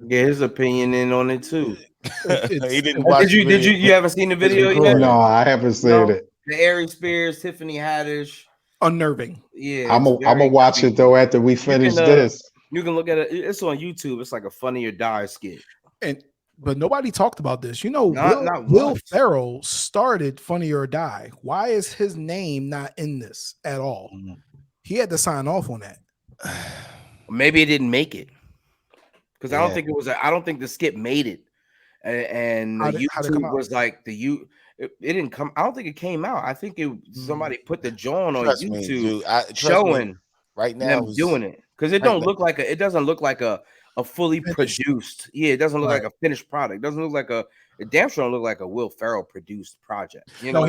Get his opinion in on it too. He didn't watch. You haven't seen the video yet? No, I haven't seen it. The Ari Spears, Tiffany Haddish. Unnerving. Yeah, I'm gonna watch it though after we finish this. You can look at it. It's on YouTube. It's like a Funny or Die skit. But nobody talked about this. You know, Will Ferrell started Funny or Die. Why is his name not in this at all? He had to sign off on that. Maybe it didn't make it because I don't think it was. I don't think the skit made it. And YouTube was like It didn't come. I don't think it came out. I think somebody put the joint on YouTube showing right now them doing it because it don't look like it doesn't look like a fully produced. Yeah, it doesn't look like a finished product. It doesn't look like it damn sure don't look like a Will Ferrell produced project. You know,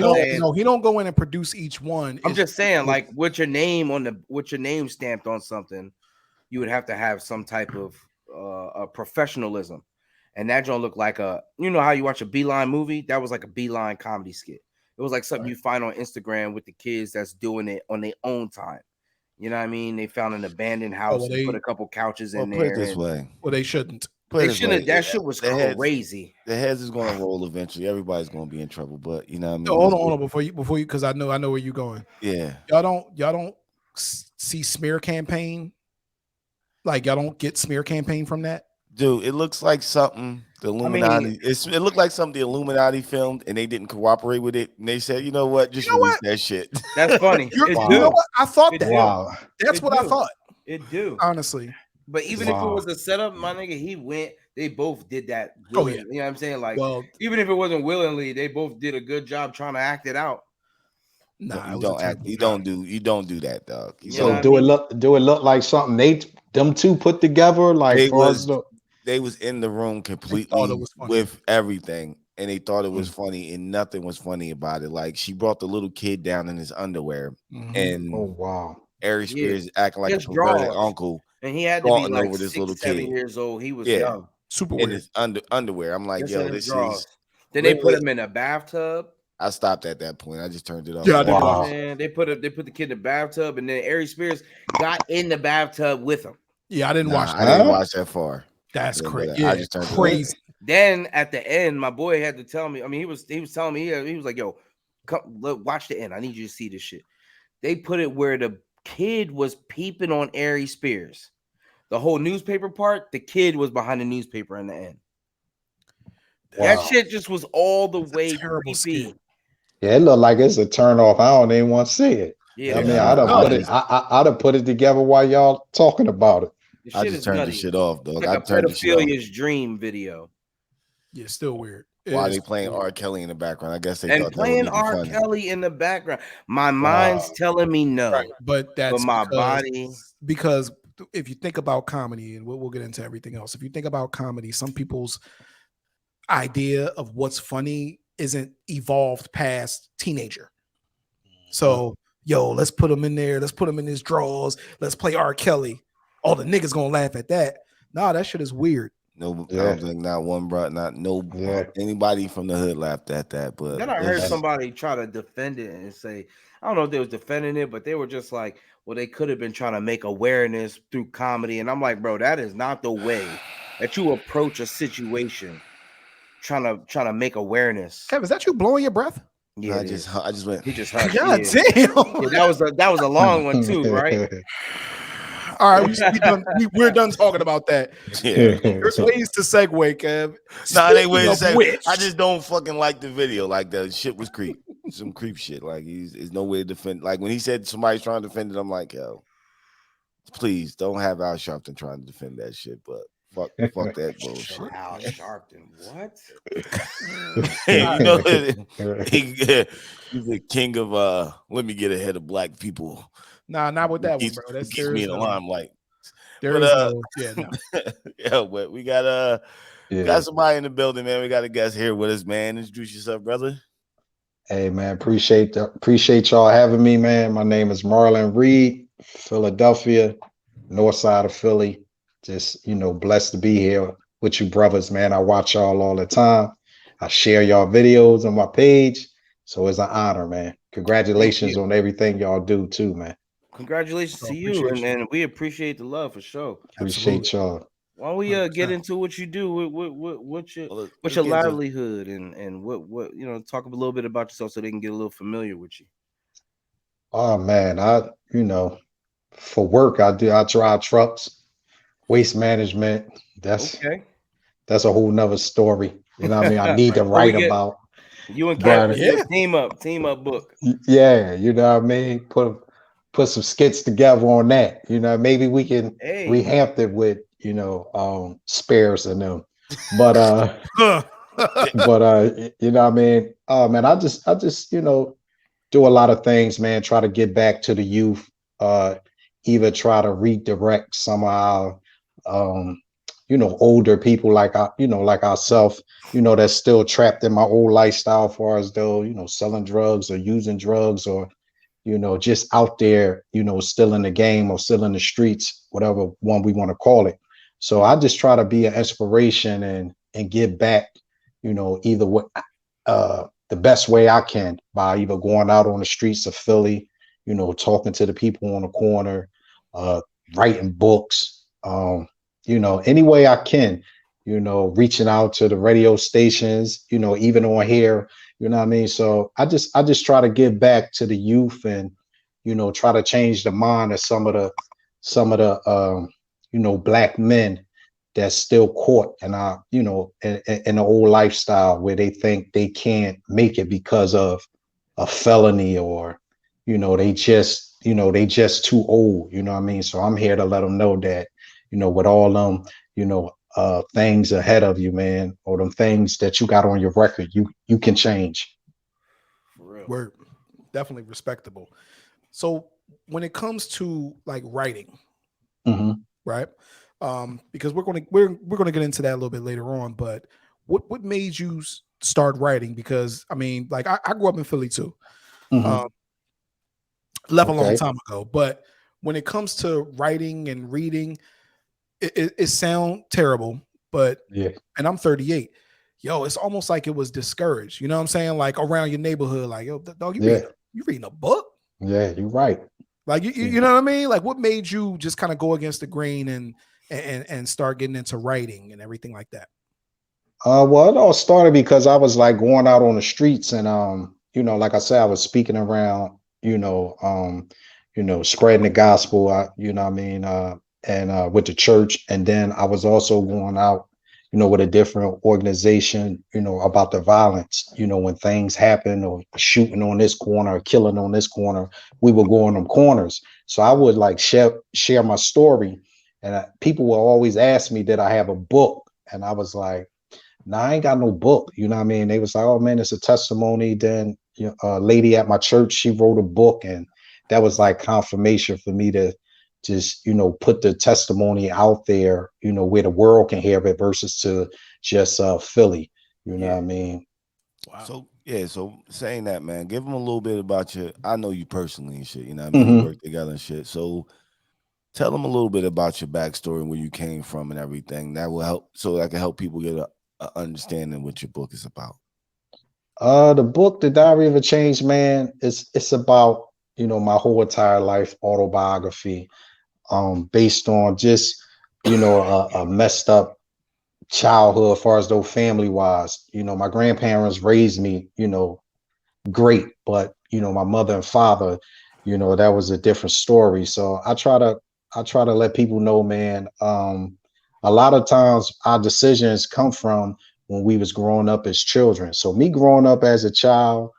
he don't go in and produce each one. I'm just saying, like, with your name stamped on something, you would have to have some type of professionalism. And that don't look like you know how you watch a Beeline movie? That was like a Beeline comedy skit. It was like something you find on Instagram with the kids that's doing it on their own time. You know what I mean? They found an abandoned house and put a couple couches in there. Put it this way. Well, they shouldn't. They shouldn't. That shit was crazy. The heads is going to roll eventually. Everybody's going to be in trouble. But you know what I mean? Hold on before you because I know where you're going. Yeah. Y'all don't see smear campaign. Like y'all don't get smear campaign from that. Dude, it looks like something the Illuminati. It looked like something the Illuminati filmed, and they didn't cooperate with it. And they said, "You know what? Just release that shit." That's funny. You know what? I thought that. Wow. That's what I thought. It do honestly. But even if it was a setup, my nigga, he went. They both did that. Willingly. You know what I'm saying? Like, even if it wasn't willingly, they both did a good job trying to act it out. Nah, you don't act. You don't do that, dog. So do it look like something them two put together? Like they was in the room completely with everything, and they thought it was funny, and nothing was funny about it. Like she brought the little kid down in his underwear, and Ari Spears acting like a perverted uncle, and he had to be like over this little 7 years old. He was young, super in his underwear. I'm like, yo, this is. Then they put him in a bathtub. I stopped at that point. I just turned it off. Yeah, man, they put the kid in the bathtub, and then Ari Spears got in the bathtub with him. Yeah, I didn't watch that. I didn't watch that far. That's crazy. I just turned crazy. Then at the end, my boy had to tell me. I mean, he was telling me he was like, "Yo, come look, watch the end. I need you to see this shit." They put it where the kid was peeping on Ari Spears. The whole newspaper part, the kid was behind the newspaper in the end. Wow. That shit just was all the way creepy. Yeah, it looked like it's a turn off. I don't even want to see it. Yeah, I mean, I'd have put it together while y'all talking about it. I just turned the shit off, dog. Like I turned the shit off. Pedophilia's dream video. Yeah, still weird. Why they playing R. Kelly in the background? I guess they thought playing R. Kelly in the background. My mind's telling me no, right. But that's my body. Because if you think about comedy, and we'll get into everything else. If you think about comedy, some people's idea of what's funny isn't evolved past teenager. So, let's put him in there. Let's put him in his drawers. Let's play R. Kelly. All the niggas gonna laugh at that. Nah, that shit is weird. No, I don't think not one bro, anybody from the hood laughed at that. But then I heard somebody try to defend it and say, I don't know if they was defending it, but they were just like, well, they could have been trying to make awareness through comedy. And I'm like, bro, that is not the way that you approach a situation. Trying to make awareness. Kev, is that you blowing your breath? Yeah, I just went. He just hushed. God damn. Yeah, that was a long one too, right? All right, we're done talking about that. Yeah. There's ways to segue, Kev. Nah, they ways to segue. I just don't fucking like the video. Like the shit was creep. Some creep shit. Like there's no way to defend. Like when he said somebody's trying to defend it, I'm like, yo, please don't have Al Sharpton trying to defend that shit. But fuck that bullshit. Al Sharpton, what? You know, he's the king of let me get ahead of black people. Nah, not with that one, bro. That's keeps me in alarm. Like, yeah, but we got somebody in the building, man. We got a guest here with us, man. Introduce yourself, brother. Hey, man, appreciate y'all having me, man. My name is Marlon Reed, Philadelphia, north side of Philly. Just, blessed to be here with you brothers, man. I watch y'all all the time. I share y'all videos on my page. So it's an honor, man. Congratulations on everything y'all do too, man. Congratulations to you, and we appreciate the love for sure. Appreciate y'all. Why don't we get 100%. into what you do? What's your Well, what's your livelihood and what talk a little bit about yourself so they can get a little familiar with you. Oh man, for work I drive trucks, waste management. Okay. That's a whole nother story. You know what I mean? I need to So we write get about, you and Cap but can do Yeah. a team up book. yeah, you know what I mean? Put some skits together on that. You know, maybe we can Hey, rehab it with, spares and them. But you know what I mean? Oh man, I just, do a lot of things, man. Try to get back to the youth. Uh, either try to redirect some of our, um, older people like ourselves, that's still trapped in my old lifestyle, far as though, selling drugs or using drugs or, just out there, still in the game or still in the streets, whatever one we want to call it. So I just try to be an inspiration and give back, either what the best way I can by either going out on the streets of Philly, talking to the people on the corner, uh, writing books, any way I can, reaching out to the radio stations, even on here, you know what I mean? So I just try to give back to the youth and, try to change the mind of some of the black men that's still caught in our, in the old lifestyle where they think they can't make it because of a felony or, they just too old, you know what I mean? So I'm here to let them know that, with all them, things ahead of you, man, or them things that you got on your record, you can change. for real. We're definitely respectable. So when it comes to like writing, Mm-hmm. right? Because we're gonna get into that a little bit later on. But what made you start writing? Because I mean, like I grew up in Philly too. Mm-hmm. Um, left a long Okay. time ago. But when it comes to writing and reading, it sound terrible. But Yeah. and I'm 38. Yo, it's almost like it was discouraged. You know what I'm saying? Like around your neighborhood, like yo, dog, Yeah. you reading a book? Yeah. You're right. Like Yeah. you know what I mean? Like what made you just kind of go against the grain and start getting into writing and everything like that? Well, it all started because I was like going out on the streets and like I said, I was speaking around, spreading the gospel, you know what I mean, and with the church. And then I was also going out, with a different organization, about the violence, when things happen or shooting on this corner or killing on this corner, we would go on them corners. So I would like share my story. And people will always ask me, did I have a book? And I was like, nah, I ain't got no book. You know what I mean? They was like, oh man, it's a testimony. Then a lady at my church, she wrote a book, and that was like confirmation for me to just, put the testimony out there, where the world can hear it versus to just Philly. You know what I mean? Wow. So saying that, man, give them a little bit about your. I know you personally and shit. You know what I mean? Mhm. We work together and shit. So tell them a little bit about your backstory and where you came from and everything. That will help, so I can help people get a understanding what your book is about. The book, The Diary of a Changed Man, it's about, my whole entire life autobiography, based on just, a messed up childhood as far as though family wise. My grandparents raised me, great, but my mother and father, that was a different story. So I try to let people know, man, a lot of times our decisions come from when we was growing up as children. So me growing up as a child,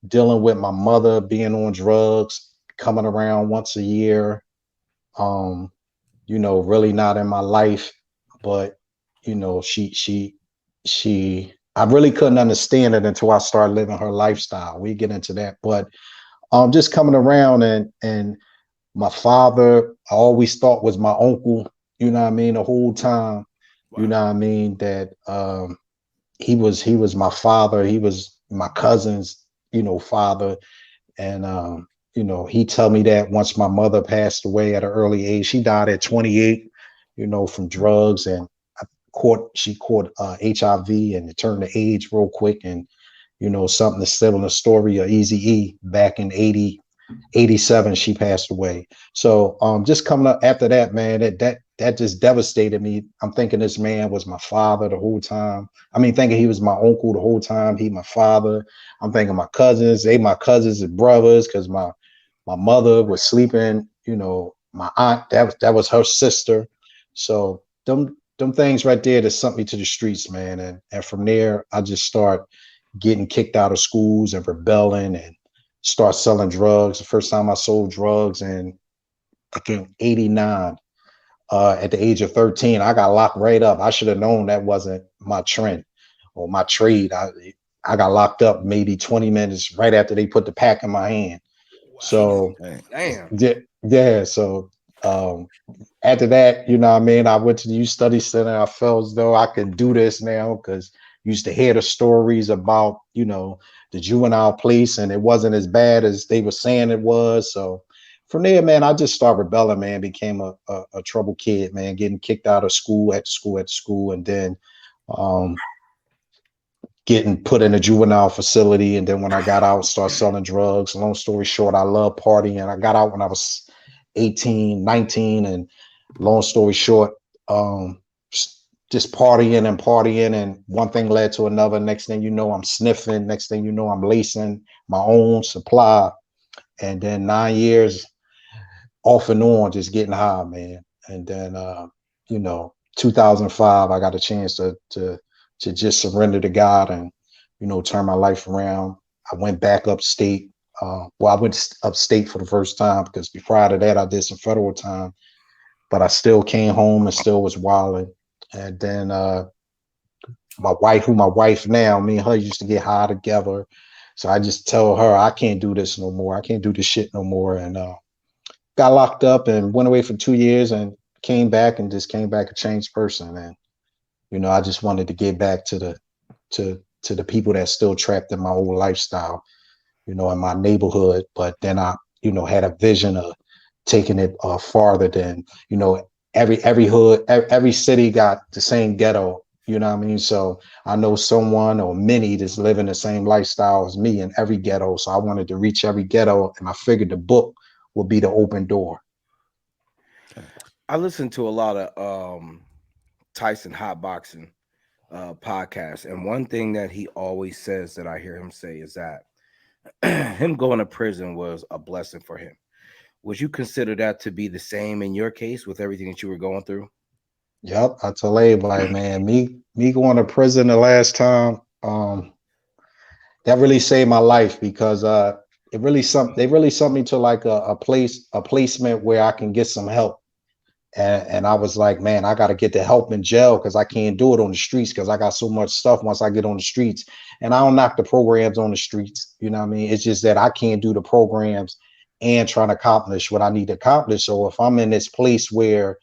dealing with my mother being on drugs, coming around once a year, um, really not in my life, but she I really couldn't understand it until I started living her lifestyle. We get into that, but just coming around and my father, I always thought was my uncle, you know what I mean, the whole time, you know what I mean, that he was my father, he was my cousin's, father. And he told me that once my mother passed away at an early age, she died at 28, from drugs, and she caught HIV, and it turned to AIDS real quick. And something that's still in the story of Easy E, back in 87, she passed away. So just coming up after that, man, that that just devastated me. I'm thinking this man was my father the whole time. I mean, thinking he was my uncle the whole time. He my father. I'm thinking my cousins, they my cousins and brothers, because my mother was sleeping, you know, my aunt, that was her sister. So them things right there that sent me to the streets, man. And from there, I just start getting kicked out of schools and rebelling and start selling drugs. The first time I sold drugs in, I think, 89. At the age of 13, I got locked right up. I should have known that wasn't my trend or my trade. I got locked up maybe 20 minutes right after they put the pack in my hand. So Damn. yeah. So after that, you know what I mean, I went to the youth study center. I felt as though I could do this now because used to hear the stories about, you know, the juvenile police, and it wasn't as bad as they were saying it was. So from there, man, I just started rebelling, man, became a trouble kid, man, getting kicked out of school at school, and then getting put in a juvenile facility. And then when I got out, start selling drugs. Long story short, I love partying. I got out when I was 18, 19, and long story short, just partying and partying, and one thing led to another. Next thing you know, I'm sniffing. Next thing you know, I'm lacing my own supply. And then 9 years off and on, just getting high, man. And then, you know, 2005, I got a chance to just surrender to God and, you know, turn my life around. I went back upstate. I went upstate for the first time because prior to that, I did some federal time, but I still came home and still was wilding. And then my wife now, me and her used to get high together. So I just tell her, I can't do this no more. I can't do this shit no more. And got locked up and went away for 2 years and came back a changed person. And, you know, I just wanted to get back to the people that still trapped in my old lifestyle, you know, in my neighborhood. But then I, you know, had a vision of taking it farther than, you know, every hood, every city got the same ghetto, you know what I mean? So I know someone or many that's living the same lifestyle as me in every ghetto. So I wanted to reach every ghetto, and I figured the book would be the open door. I listen to a lot of Tyson hotboxing podcasts, and one thing that he always says that I hear him say is that him going to prison was a blessing for him. Would you consider that to be the same in your case with everything that you were going through? Yep, I tell everybody, man, me going to prison the last time, that really saved my life because they really sent me to like a placement where I can get some help. And I was like, man, I got to get the help in jail because I can't do it on the streets because I got so much stuff once I get on the streets. And I don't knock the programs on the streets. You know what I mean? It's just that I can't do the programs and trying to accomplish what I need to accomplish. So if I'm in this place where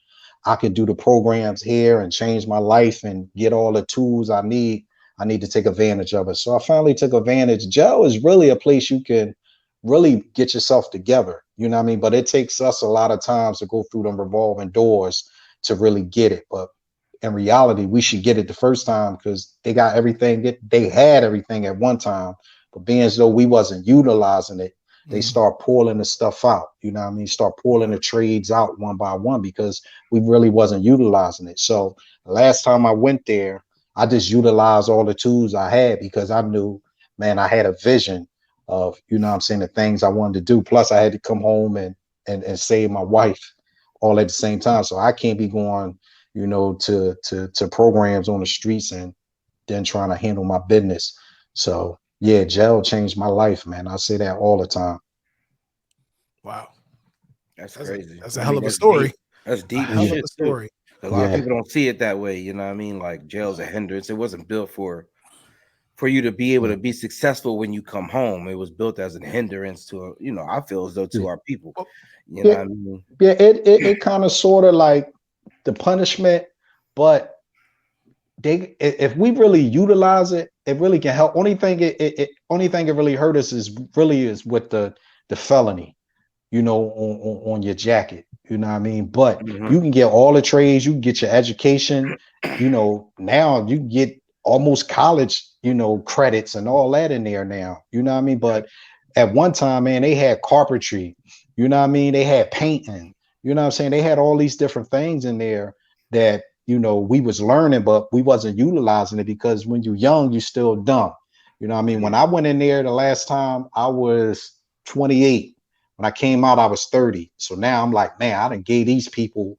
I can do the programs here and change my life and get all the tools I need to take advantage of it. So I finally took advantage. Jail is really a place you can really get yourself together, you know what I mean? But it takes us a lot of times to go through them revolving doors to really get it. But in reality, we should get it the first time because they got everything. They had everything at one time, but being as though we wasn't utilizing it, they start pulling the stuff out, you know what I mean? Start pulling the trades out one by one because we really wasn't utilizing it. So the last time I went there, I just utilized all the tools I had because I knew, man, I had a vision of, you know what I'm saying, the things I wanted to do. Plus I had to come home and save my wife all at the same time. So I can't be going, you know, to programs on the streets and then trying to handle my business. So yeah, jail changed my life, man. I say that all the time. Wow. That's crazy. That's a hell of a story. Deep. That's deep. A hell of a story. A lot of people don't see it that way. You know what I mean? Like jail's a hindrance. It wasn't built for you to be able to be successful when you come home. It was built as a hindrance to, you know, I feel as though to our people. You know what I mean? Yeah, it kind of sort of like the punishment, but if we really utilize it, it really can help. Only thing it really hurt us is with the felony, you know, on your jacket. You know what I mean? But you can get all the trades, you can get your education, you know, now you get almost college, you know, credits and all that in there now. You know what I mean? But at one time, man, they had carpentry, you know what I mean? They had painting, You know what I'm saying? They had all these different things in there that, we was learning, but we wasn't utilizing it because when you're young, you're still dumb. You know what I mean? When I went in there the last time, I was 28. When I came out, I was 30. So now I'm like, man, I done gave these people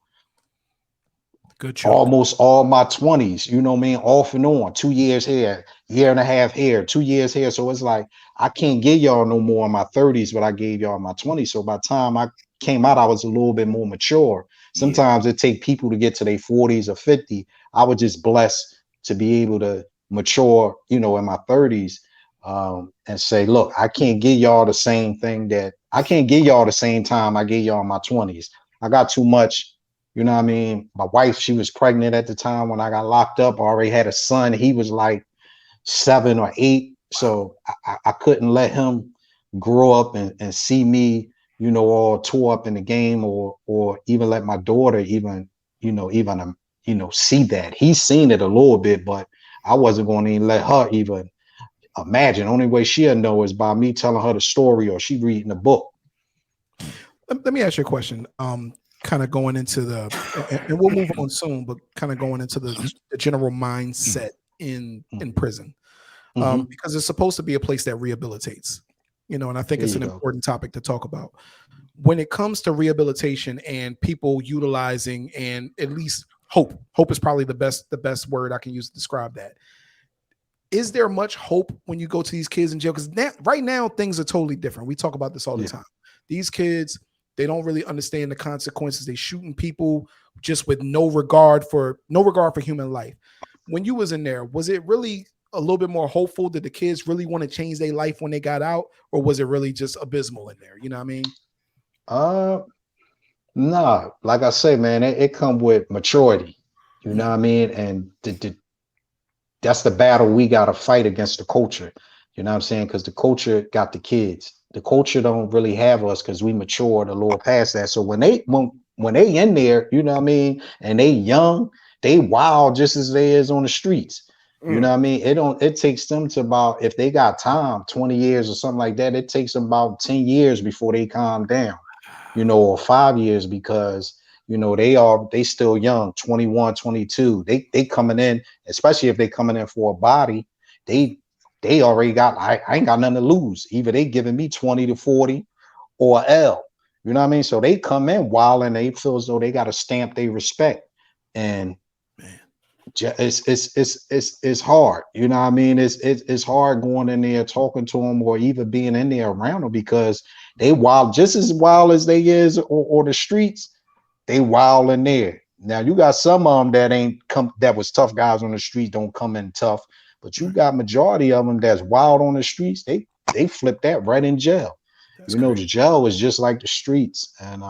Good chunk. almost all my 20s, you know what I mean? Off and on, 2 years here, year and a half here, 2 years here. So it's like, I can't give y'all no more in my 30s, but I gave y'all in my 20s. So by the time I came out, I was a little bit more mature. Sometimes it take people to get to their 40s or 50. I was just blessed to be able to mature, in my 30s, and say, look, I can't give y'all the same thing that I can't give y'all the same time I gave y'all in my 20s. I got too much. You know what I mean? My wife, she was pregnant at the time when I got locked up. I already had a son. He was like 7 or 8. So I couldn't let him grow up and see me, all tore up in the game or even let my daughter even see that. He's seen it a little bit, but I wasn't going to even let her even imagine. Only way she'll know is by me telling her the story or she reading the book. Let me ask you a question. Kind of going into and we'll move on soon, but kind of going into the general mindset in prison, because it's supposed to be a place that rehabilitates, and I think it's an important topic to talk about when it comes to rehabilitation and people utilizing and at least hope. Hope is probably the best word I can use to describe that. Is there much hope when you go to these kids in jail? Because right now things are totally different. We talk about this all the time. These kids, they don't really understand the consequences. They shooting people just with no regard for human life. When you was in there, was it really a little bit more hopeful? Did the kids really want to change their life when they got out, or was it really just abysmal in there? You know what I mean? Nah, like I say, man, it come with maturity. You know what I mean? And that's the battle we got to fight against the culture. You know what I'm saying? Because the culture got the kids. The culture don't really have us because we matured a little past that. So when they in there, you know what I mean, and they young, they wild just as they is on the streets. You know what I mean? It takes them to about, if they got time, 20 years or something like that, it takes them about 10 years before they calm down, or 5 years because they still young, 21, 22. They coming in, especially if they coming in for a body, they already got, I ain't got nothing to lose. Either they giving me 20 to 40 or L. You know what I mean? So they come in wild and they feel as though they got to stamp their respect. And it's hard. You know what I mean? It's hard going in there talking to them or even being in there around them because they wild just as wild as they is or the streets. They wild in there. Now you got some of them that was tough guys on the street, don't come in tough, but you got majority of them that's wild on the streets. They flip that right in jail. That's crazy. The jail is just like the streets. And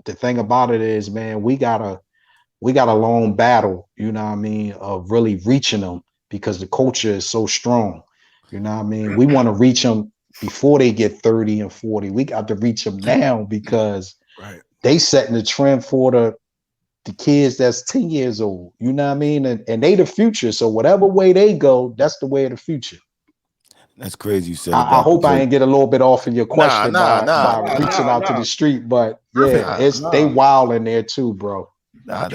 the thing about it is, man, we got a long battle, you know what I mean, of really reaching them because the culture is so strong. You know what I mean? We want to reach them before they get 30 and 40. We got to reach them now because they setting the trend for the kids that's 10 years old. You know what I mean? And they the future. So whatever way they go, that's the way of the future. That's crazy you said. I hope I ain't get a little bit off of your question by reaching out to the street, but they wild in there too, bro. I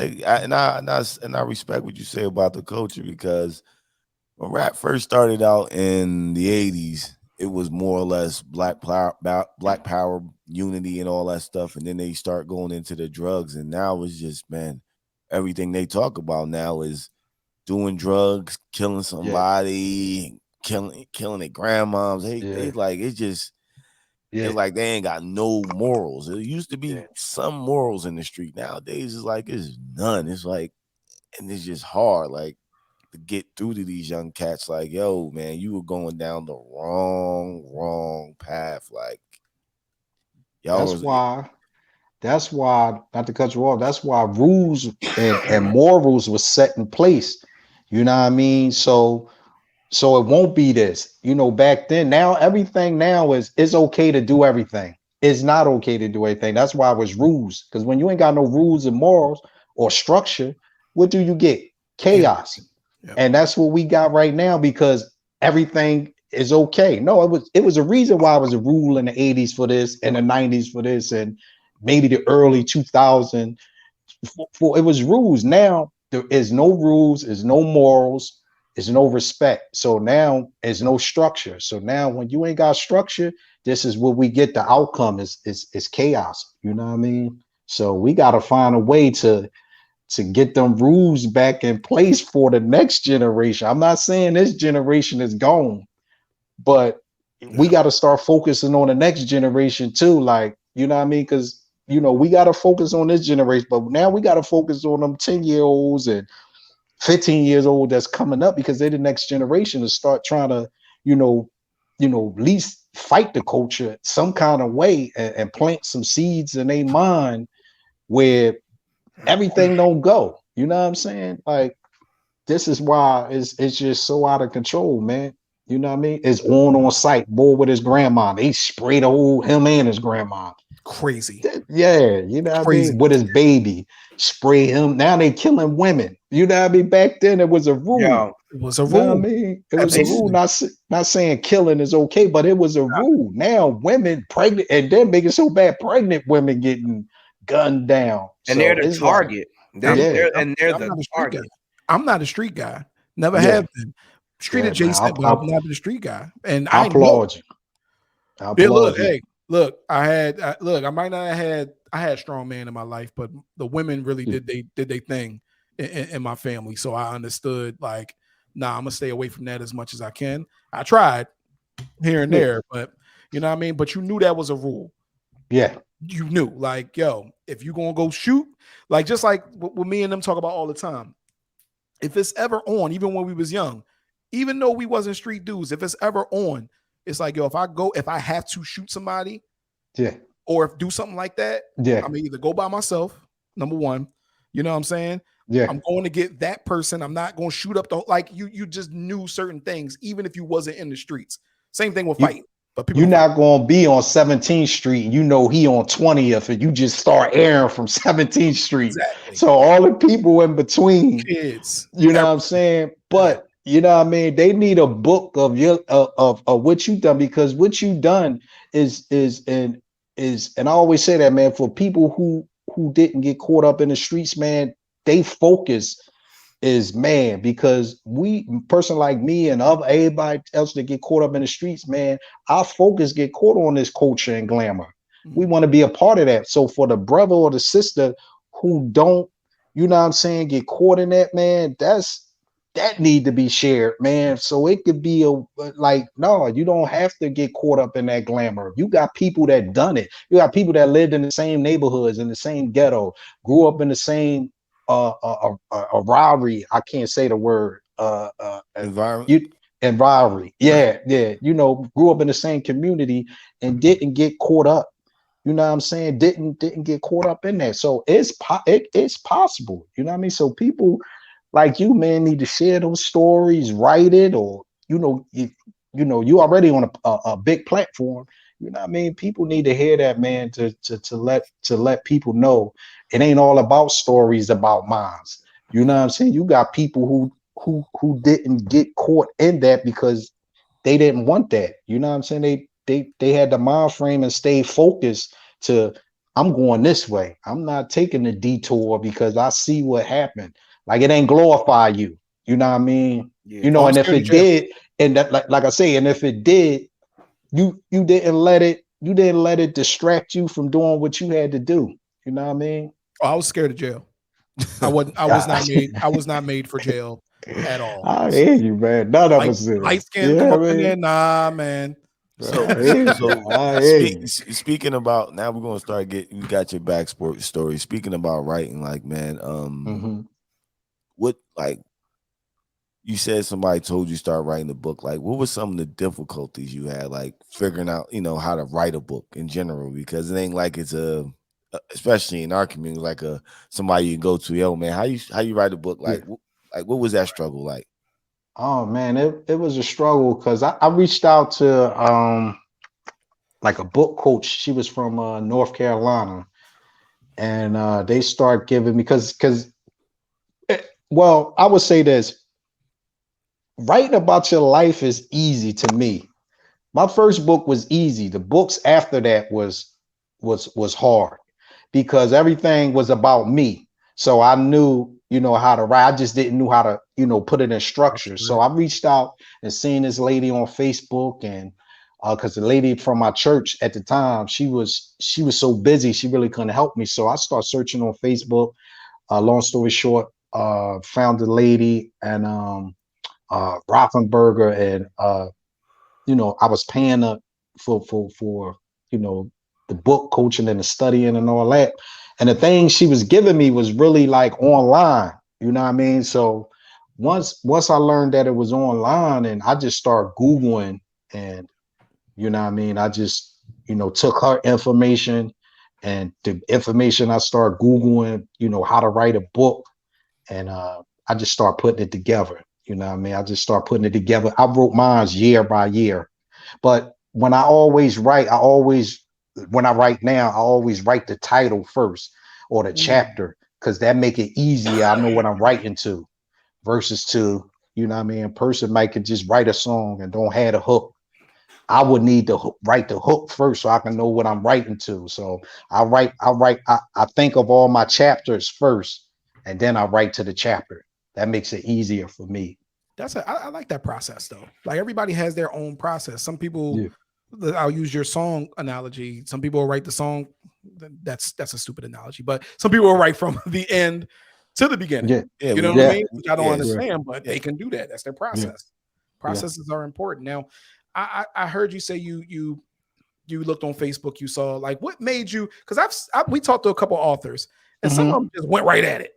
respect what you say about the culture because when rap first started out in the 80s, it was more or less black power, unity, and all that stuff. And then they start going into the drugs, and now it's just, man, everything they talk about now is doing drugs, killing somebody, killing their grandmoms. They like it's just. Yeah. It's like they ain't got no morals. It used to be some morals in the street. Nowadays, it's like it's none. It's like, and it's just hard, like, to get through to these young cats. Like, yo, man, you were going down the wrong path. Like, y'all. That's why, not to cut you off. That's why rules and morals was set in place. You know what I mean? So it won't be this, back then. Now everything now is it's okay to do everything. It's not okay to do anything. That's why it was rules. Because when you ain't got no rules and morals or structure, what do you get? Chaos. Yep. And that's what we got right now because everything is okay. No, it was a reason why it was a rule in the 80s for this and the 90s for this. And maybe the early 2000s. For it was rules. Now there is no rules, there's no morals, there's no respect. So now there's no structure. So now when you ain't got structure, this is what we get. The outcome is chaos. You know what I mean? So we got to find a way to get them rules back in place for the next generation. I'm not saying this generation is gone, but we got to start focusing on the next generation too. Like, you know what I mean? Because we got to focus on this generation, but now we got to focus on them 10-year-olds and 15 years old that's coming up, because they're the next generation to start trying to, at least fight the culture some kind of way, and plant some seeds in their mind where everything don't go. You know what I'm saying? Like, this is why it's just so out of control, man. You know what I mean? It's on site, boy, with his grandma. They spray the whole him and his grandma. Crazy. Yeah, you know what I Crazy. mean? With his baby, spray him. Now they killing women. You know what I mean? Back then it was a rule. Yeah. It was a You know rule. what I mean? It was a rule. Not saying killing is okay, but it was a rule. Now women pregnant, and they're making so bad, pregnant women getting gunned down. And So they're the it's target. Yeah. They're I'm the not a street target. guy. I'm not a street guy. Never Yeah. have been. Street Yeah, adjacent, man, but I've never been a street guy. And I I know. applaud you. I Yeah, applaud look, you. hey, look, I might not have had strong man in my life, but the women really did they thing in my family. So I understood, like, nah, I'm gonna stay away from that as much as I can. I tried here and there, but you know what I mean? But you knew that was a rule. Yeah. You knew, like, yo, if you gonna go shoot, like, just like what me and them talk about all the time. If it's ever on, even when we was young, even though we wasn't street dudes, if it's ever on, it's like, yo, if I have to shoot somebody, Yeah. or if do something like that, Yeah. I'm either go by myself, number one, you know what I'm saying? Yeah. I'm going to get that person. I'm not going to shoot up like you just knew certain things, even if you wasn't in the streets. Same thing with fighting. But people you're not going to be on 17th Street. You know he on 20th, and you just start airing from 17th Street. Exactly. So all the people in between, kids, you know what I'm saying? But you know what I mean? They need a book of your of what you done, because what you done is and I always say that, man, for people who didn't get caught up in the streets, man, they focus is, man, because person like me and everybody else that get caught up in the streets, man, our focus get caught on this culture and glamour. We want to be a part of that. So for the brother or the sister who don't, you know what I'm saying, get caught in that, man, that need to be shared, man. So it could be no, you don't have to get caught up in that glamour. You got people that done it. You got people that lived in the same neighborhoods, in the same ghetto, grew up in the same a rivalry. I can't say the word environment. Rivalry. Yeah. You know, grew up in the same community and didn't get caught up. You know what I'm saying? Didn't get caught up in that. So it's possible. You know what I mean? So people like you, man, need to share those stories, write it, or if you already on a big platform. You know what I mean? People need to hear that, man, to let people know it ain't all about stories about minds. You know what I'm saying? You got people who didn't get caught in that because they didn't want that. You know what I'm saying? They had the mind frame and stayed focused to, I'm going this way. I'm not taking the detour because I see what happened. Like, it ain't glorify you. You know what I mean? Yeah. You know, and if it did, and that like I say, and if it did, you didn't let it distract you from doing what you had to do. You know what I mean? Oh, I was scared of jail. I was not made for jail at all. I hear you, man. None of us is. Light skin come up in there. Nah, man. So speaking about, now we're gonna start you got your back story. Speaking about writing, like, man, what, like, you said somebody told you start writing a book. Like, what were some of the difficulties you had, like figuring out, how to write a book in general? Because it ain't like it's especially in our community, like somebody you go to, yo, man, how you write a book? Like, what was that struggle like? Oh man, it was a struggle because I reached out to like a book coach. She was from North Carolina, and they start giving me because well, I would say this. Writing about your life is easy to me. My first book was easy. The books after that was hard. because everything was about me. So I knew, how to write. I just didn't know how to, put it in structure. So I reached out and seen this lady on Facebook, and because the lady from my church at the time, she was so busy, she really couldn't help me. So I started searching on Facebook. Long story short, found the lady and Rothenberger, and I was paying her for the book coaching and the studying and all that. And the thing she was giving me was really like online, you know what I mean? So once I learned that it was online, and I just started Googling, and you know what I mean, I just took her information and the information I started Googling, how to write a book, and I just start putting it together. You know what I mean? I just start putting it together. I wrote mine year by year. But when I write now, I always write the title first or the chapter, because that make it easier. I know what I'm writing to, versus to, a person might could just write a song and don't have a hook. I would need to write the hook first so I can know what I'm writing to. So I think of all my chapters first, and then I write to the chapter. That makes it easier for me. I like that process though. Like everybody has their own process. Some people, I'll use your song analogy. Some people will write the song. That's a stupid analogy, but some people will write from the end to the beginning. You know what I mean? Which I don't understand, but they can do that. That's their process. Processes are important. Now, I heard you say you looked on Facebook. You saw, like, what made you? Because we talked to a couple authors, and some of them just went right at it.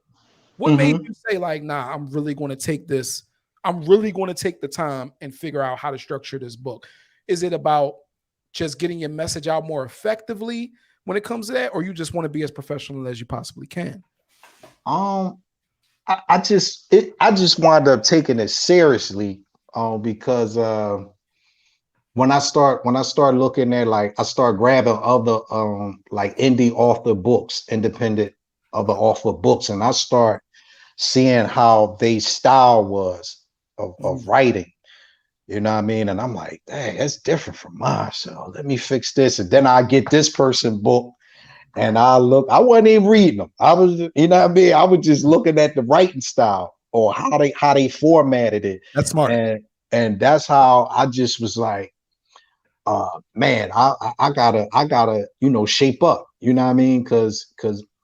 What made you say, like, nah, I'm really going to take this. I'm really going to take the time and figure out how to structure this book. Is it about just getting your message out more effectively when it comes to that, or you just want to be as professional as you possibly can? I just wound up taking it seriously, because when I start looking at, like, I start grabbing other like indie author books, independent other author books, and I start seeing how they style was of writing. You know what I mean? And I'm like, dang, that's different from mine. So let me fix this. And then I get this person book, and I wasn't even reading them. I was, you know what I mean? I was just looking at the writing style, or how they formatted it. That's smart. And that's how I just was like, man, I gotta, shape up. You know what I mean? Cause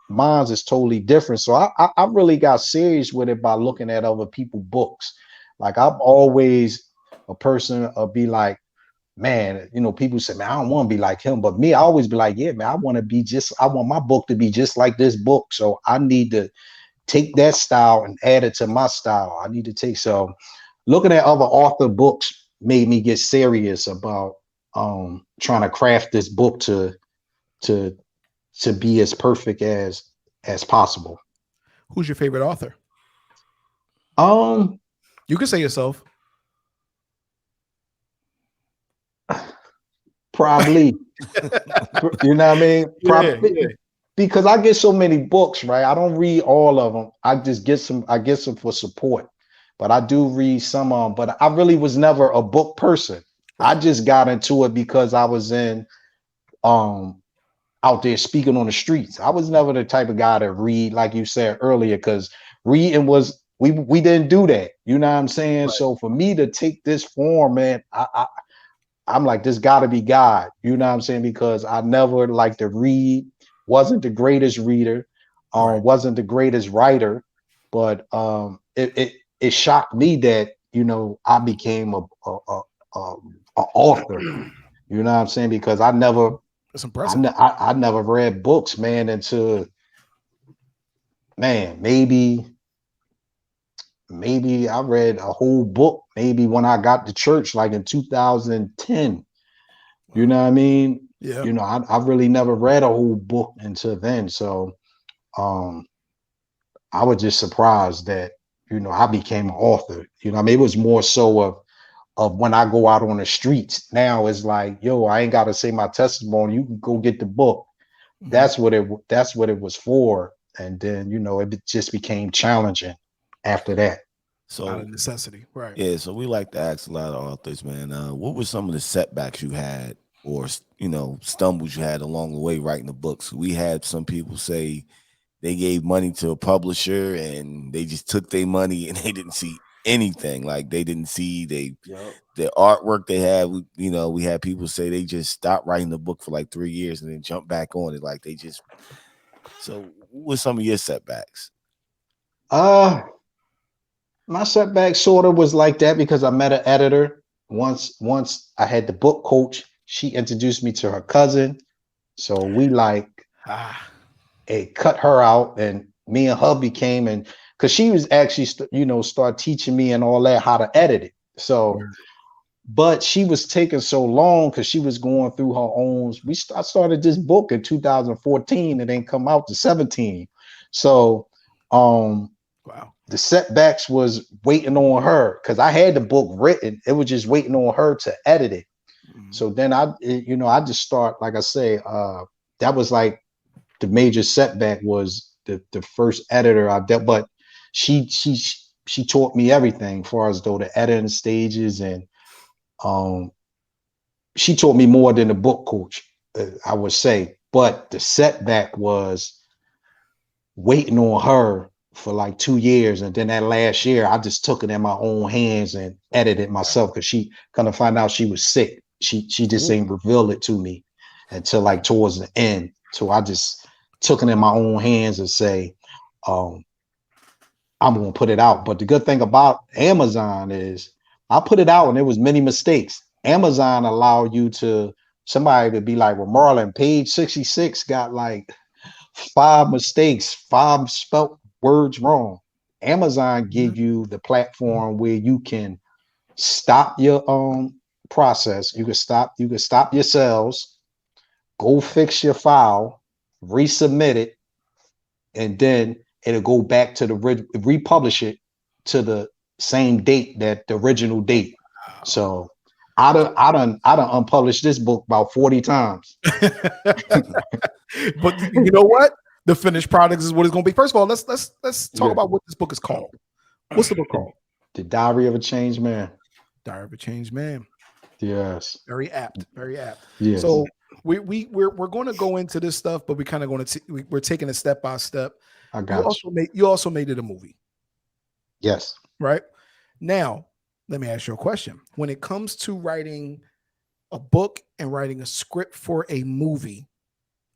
mine's is totally different. So I really got serious with it by looking at other people's books. Like, I'm always a person be like, man, people say, man, I don't want to be like him. But me, I always be like, yeah, man, I want my book to be just like this book. So I need to take that style and add it to my style. So looking at other author books made me get serious about trying to craft this book to be as perfect as possible. Who's your favorite author? You can say yourself. Probably. You know what I mean? Probably. Yeah. Because I get so many books, right? I don't read all of them. I get some for support, but I do read some of them. But I really was never a book person. I just got into it because I was out there speaking on the streets. I was never the type of guy to read, like you said earlier, because reading was, we didn't do that. You know what I'm saying? Right. So for me to take this form, man, I'm like, this gotta be God. You know what I'm saying? Because I never liked to read, wasn't the greatest reader, wasn't the greatest writer, but it shocked me that, I became a author. You know what I'm saying? Because I never, that's impressive. I never read books, man, until, man, maybe I read a whole book maybe when I got to church, like in 2010. You know what I mean? Yeah. I really never read a whole book until then. So I was just surprised that, I became an author. I mean, it was more so of when I go out on the streets. Now it's like, yo, I ain't got to say my testimony. You can go get the book. Mm-hmm. That's what it was for. And then, it just became challenging after that. So out of necessity, right? Yeah. So we like to ask a lot of authors, man. What were some of the setbacks you had or stumbles you had along the way writing the books. We had some people say they gave money to a publisher and they just took their money and they didn't see anything. Like they didn't see the artwork they had. We had people say they just stopped writing the book for like 3 years and then jumped back on it. Like they just. So, what were some of your setbacks? My setback sort of was like that because I met an editor once. I had the book coach. She introduced me to her cousin, so we it cut her out, and me and her became, and because she was actually start teaching me and all that how to edit it. So, but she was taking so long because she was going through her own. I started this book in 2014 and then come out to 17. So, wow. The setbacks was waiting on her because I had the book written. It was just waiting on her to edit it. So then I just start, like I say, that was like the major setback was the first editor I dealt, but she taught me everything as far as though the editing stages, and she taught me more than the book coach, I would say. But the setback was waiting on her for like 2 years, and then that last year I just took it in my own hands and edited myself because she kind of find out she was sick. She just ain't revealed it to me until like towards the end. So I just took it in my own hands and say, I'm gonna put it out. But the good thing about Amazon is I put it out and there was many mistakes. Amazon allow you somebody to be like, well, Marlon, page 66 got like 5 mistakes, 5 spelt words wrong. Amazon give you the platform where you can stop your process. You can stop your sales, go fix your file, resubmit it, and then it'll go back to republish it to the same date, that the original date. So I done unpublished this book about 40 times. But you know what? The finished product is what it's going to be. First of all, let's talk about what this book is called. What's the book called? The Diary of a Changed Man. Diary of a Changed Man. Yes. Very apt. Very apt. Yes. So we're going to go into this stuff, but we're taking it step by step. I got you also made it a movie. Yes. Right. Now, let me ask you a question. When it comes to writing a book and writing a script for a movie,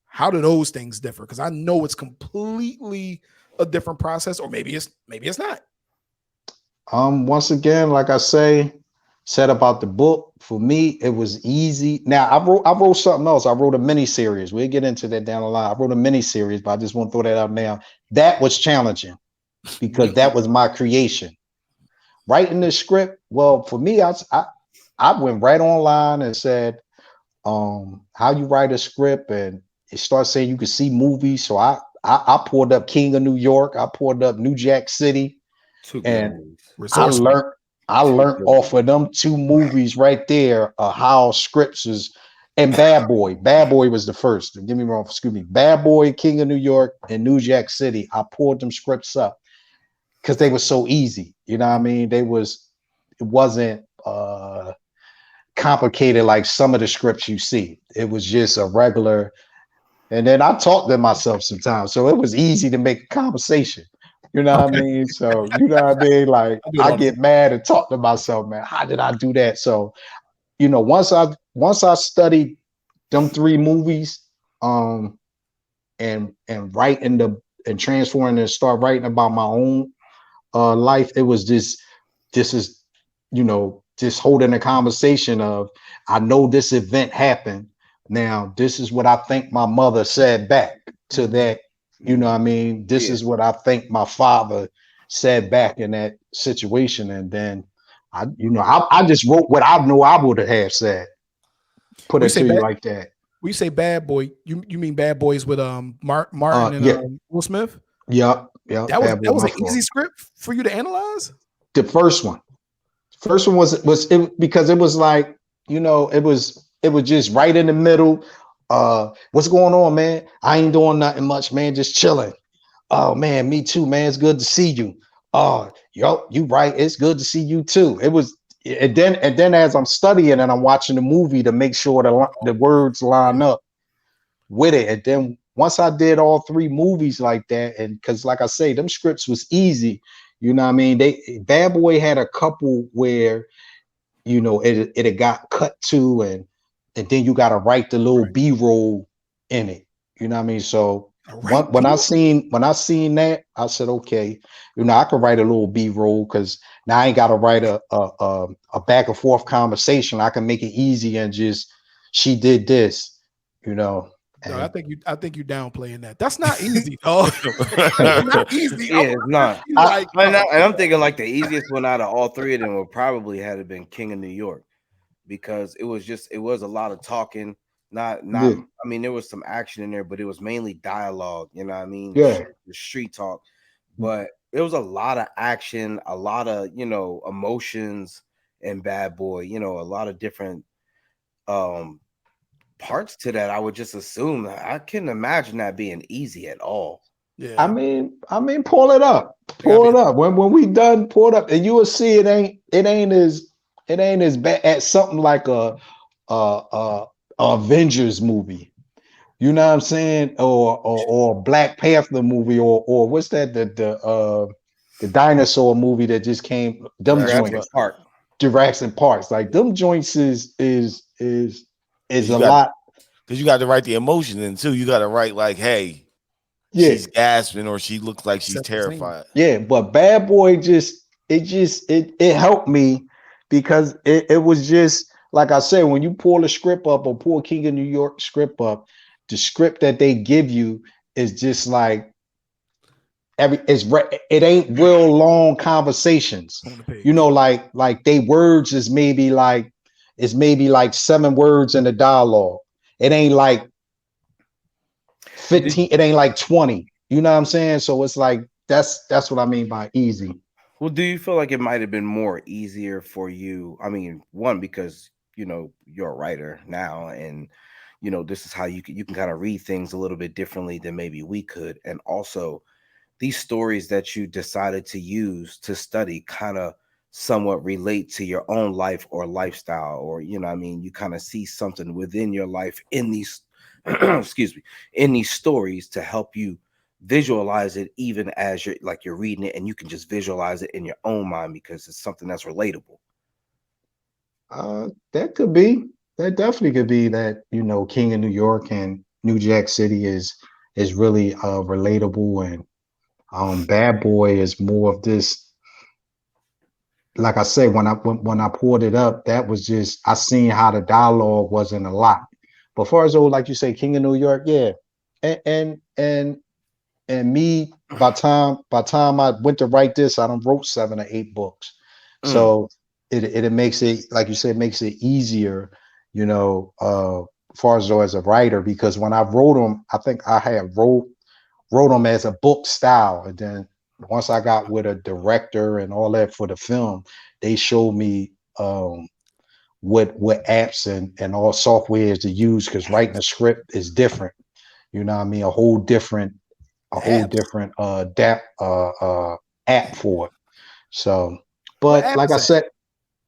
how do those things differ? Because I know it's completely a different process, or maybe it's not. Once again, like I said about the book, for me, it was easy. Now I wrote something else. I wrote a mini series. We'll get into that down the line. I wrote a mini series, but I just want to throw that out now. That was challenging because that was my creation. Writing the script, well, for me, I went right online and said, how you write a script, and it starts saying you can see movies. So I pulled up King of New York. I pulled up New Jack City, and I learned off of them 2 movies right there how scripts is. And Bad Boy. Bad Boy was the first. Don't get me wrong. Excuse me. Bad Boy, King of New York, and New Jack City. I pulled them scripts up because they were so easy. You know what I mean? It wasn't complicated like some of the scripts you see. It was just a regular. And then I talked to myself sometimes, so it was easy to make a conversation. You know what I mean? So you know what I mean? Like I get mad and talk to myself, man. How did I do that? So, once I studied them 3 movies, and writing and transforming and start writing about my own life, it was just holding a conversation of, I know this event happened. Now, this is what I think my mother said back to that. You know what I mean? This is what I think my father said back in that situation. And then I just wrote what I know I would have said. Put it to you like that. When you say Bad Boy, you mean Bad Boys with Martin and Will Smith? Yeah. That was an easy script for you to analyze? The first one. First one was because it was like, it was just right in the middle. What's going on, man? I ain't doing nothing much, man. Just chilling. Oh man, me too, man. It's good to see you. You right. It's good to see you too. It and then as I'm studying and I'm watching the movie to make sure the words line up with it. And then once I did all 3 movies like that, and because like I say, them scripts was easy. You know what I mean? Bad Boy had a couple where it had got cut to, and then you got to write the little B-roll in it. You know what I mean? So when I seen that, I said, okay, I could write a little B-roll because now I ain't got to write a back and forth conversation. I can make it easy and just she did this. No, I think you downplaying that. That's not easy, dog. Not easy. Yeah, it's not. And I'm thinking like the easiest one out of all 3 of them would probably have been King of New York, because it was a lot of talking. I mean, there was some action in there, but it was mainly dialogue. You know what I mean? Yeah, the street talk. But there was a lot of action, a lot of emotions in Bad Boy. A lot of different parts to that. I would just assume. I couldn't imagine that being easy at all. Yeah. I mean, pull it up. When we done, pull it up, and you will see it ain't as bad as something like a Avengers movie. You know what I'm saying? Or Black Panther movie, or what's that? The dinosaur movie that just came. Jurassic Park. Like them joints is a lot. Because you got to write the emotion in too. You got to write like, hey, she's gasping or she looks like she's terrified. Yeah, but Bad Boy it helped me because it was just like I said, when you pull a script up or pull King of New York script up, the script that they give you is just like it ain't real long conversations. Like they words is maybe like 7 words in the dialogue. It ain't like 15, it ain't like 20. You know what I'm saying? So it's like that's what I mean by easy. Well, do you feel like it might have been more easier for you? I mean, one, because you're a writer now, and this is how you can kind of read things a little bit differently than maybe we could. And also these stories that you decided to use to study kind of somewhat relate to your own life or lifestyle, or you kind of see something within your life in these in these stories to help you visualize it, even as you're reading it, and you can just visualize it in your own mind because it's something that's relatable. That definitely could be that. King of New York and New Jack City is really relatable, and Bad Boy is more of this. Like I said, when I pulled it up, that was just I seen how the dialogue wasn't a lot. But as far as like you say, King of New York, yeah, and me by time I went to write this, I done wrote 7 or 8 books, so it makes it, like you said, makes it easier, as far as a writer, because when I wrote them, I think I had wrote them as a book style, and then once I got with a director and all that for the film, they showed me what apps and all softwares to use, because writing a script is different. You know what I mean? A whole different app for it. So, but like I said,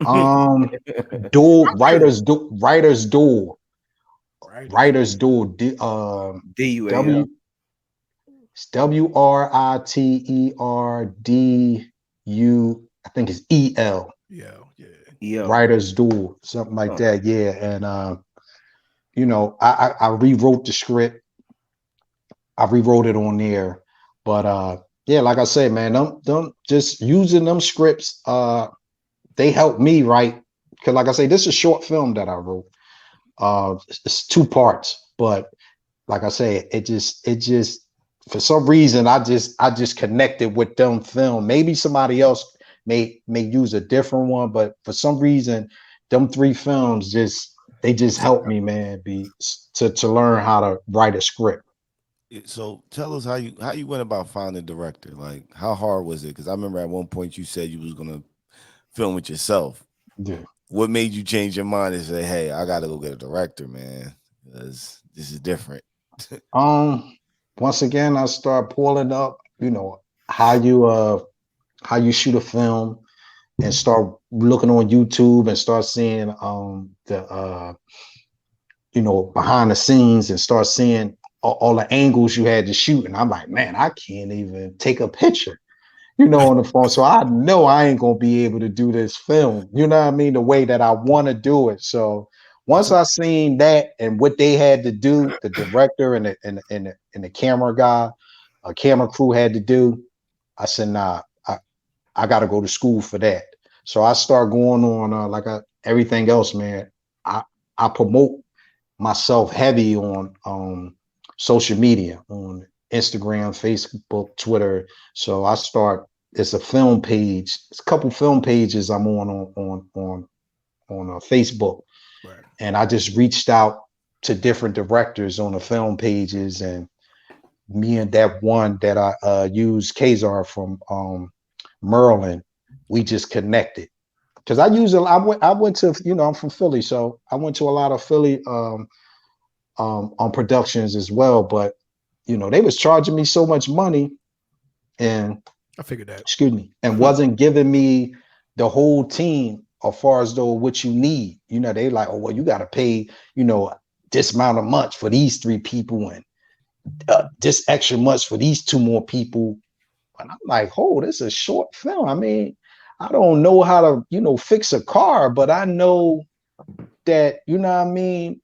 writer's duel. DUAL. WRITERDU. I think it's EL. Yeah. Writer's duel, something like that. Yeah, and I rewrote the script. I rewrote it on there, but yeah, like I said, man, them just using them scripts, they helped me write, because like I say, this is a short film that I wrote. It's 2 parts, but like I say, it just for some reason I just connected with them film. Maybe somebody else may use a different one, but for some reason, them 3 films just helped me, man, to learn how to write a script. So tell us how you went about finding a director. Like, how hard was it? Because I remember at one point you said you was gonna film with yourself. Yeah. What made you change your mind and say, "Hey, I got to go get a director, man, because this is different"? Once again, I start pulling up, how you shoot a film, and start looking on YouTube and start seeing the behind the scenes and start seeing all the angles you had to shoot. And I'm like, man, I can't even take a picture, on the phone. So I know I ain't gonna be able to do this film, you know what I mean, the way that I want to do it. So once I seen that and what they had to do, the director and the camera guy, a camera crew had to do, I said, nah, I got to go to school for that. So I start going on everything else, man. I promote myself heavy on social media, on Instagram, Facebook, Twitter. So I start. It's a film page. It's a couple film pages I'm on Facebook, Right. and I just reached out to different directors on the film pages, and me and that one that I used, Kazar from Maryland, we just connected. Because I went to, I'm from Philly, so I went to a lot of Philly on productions as well. But they was charging me so much money, and I figured that. Excuse me, and wasn't giving me the whole team as far as though what you need. They like, oh well, you got to pay, this amount of much for these 3 people, and this extra much for these 2 more people. And I'm like, oh, this is a short film. I mean, I don't know how to, fix a car, but I know that, what I mean,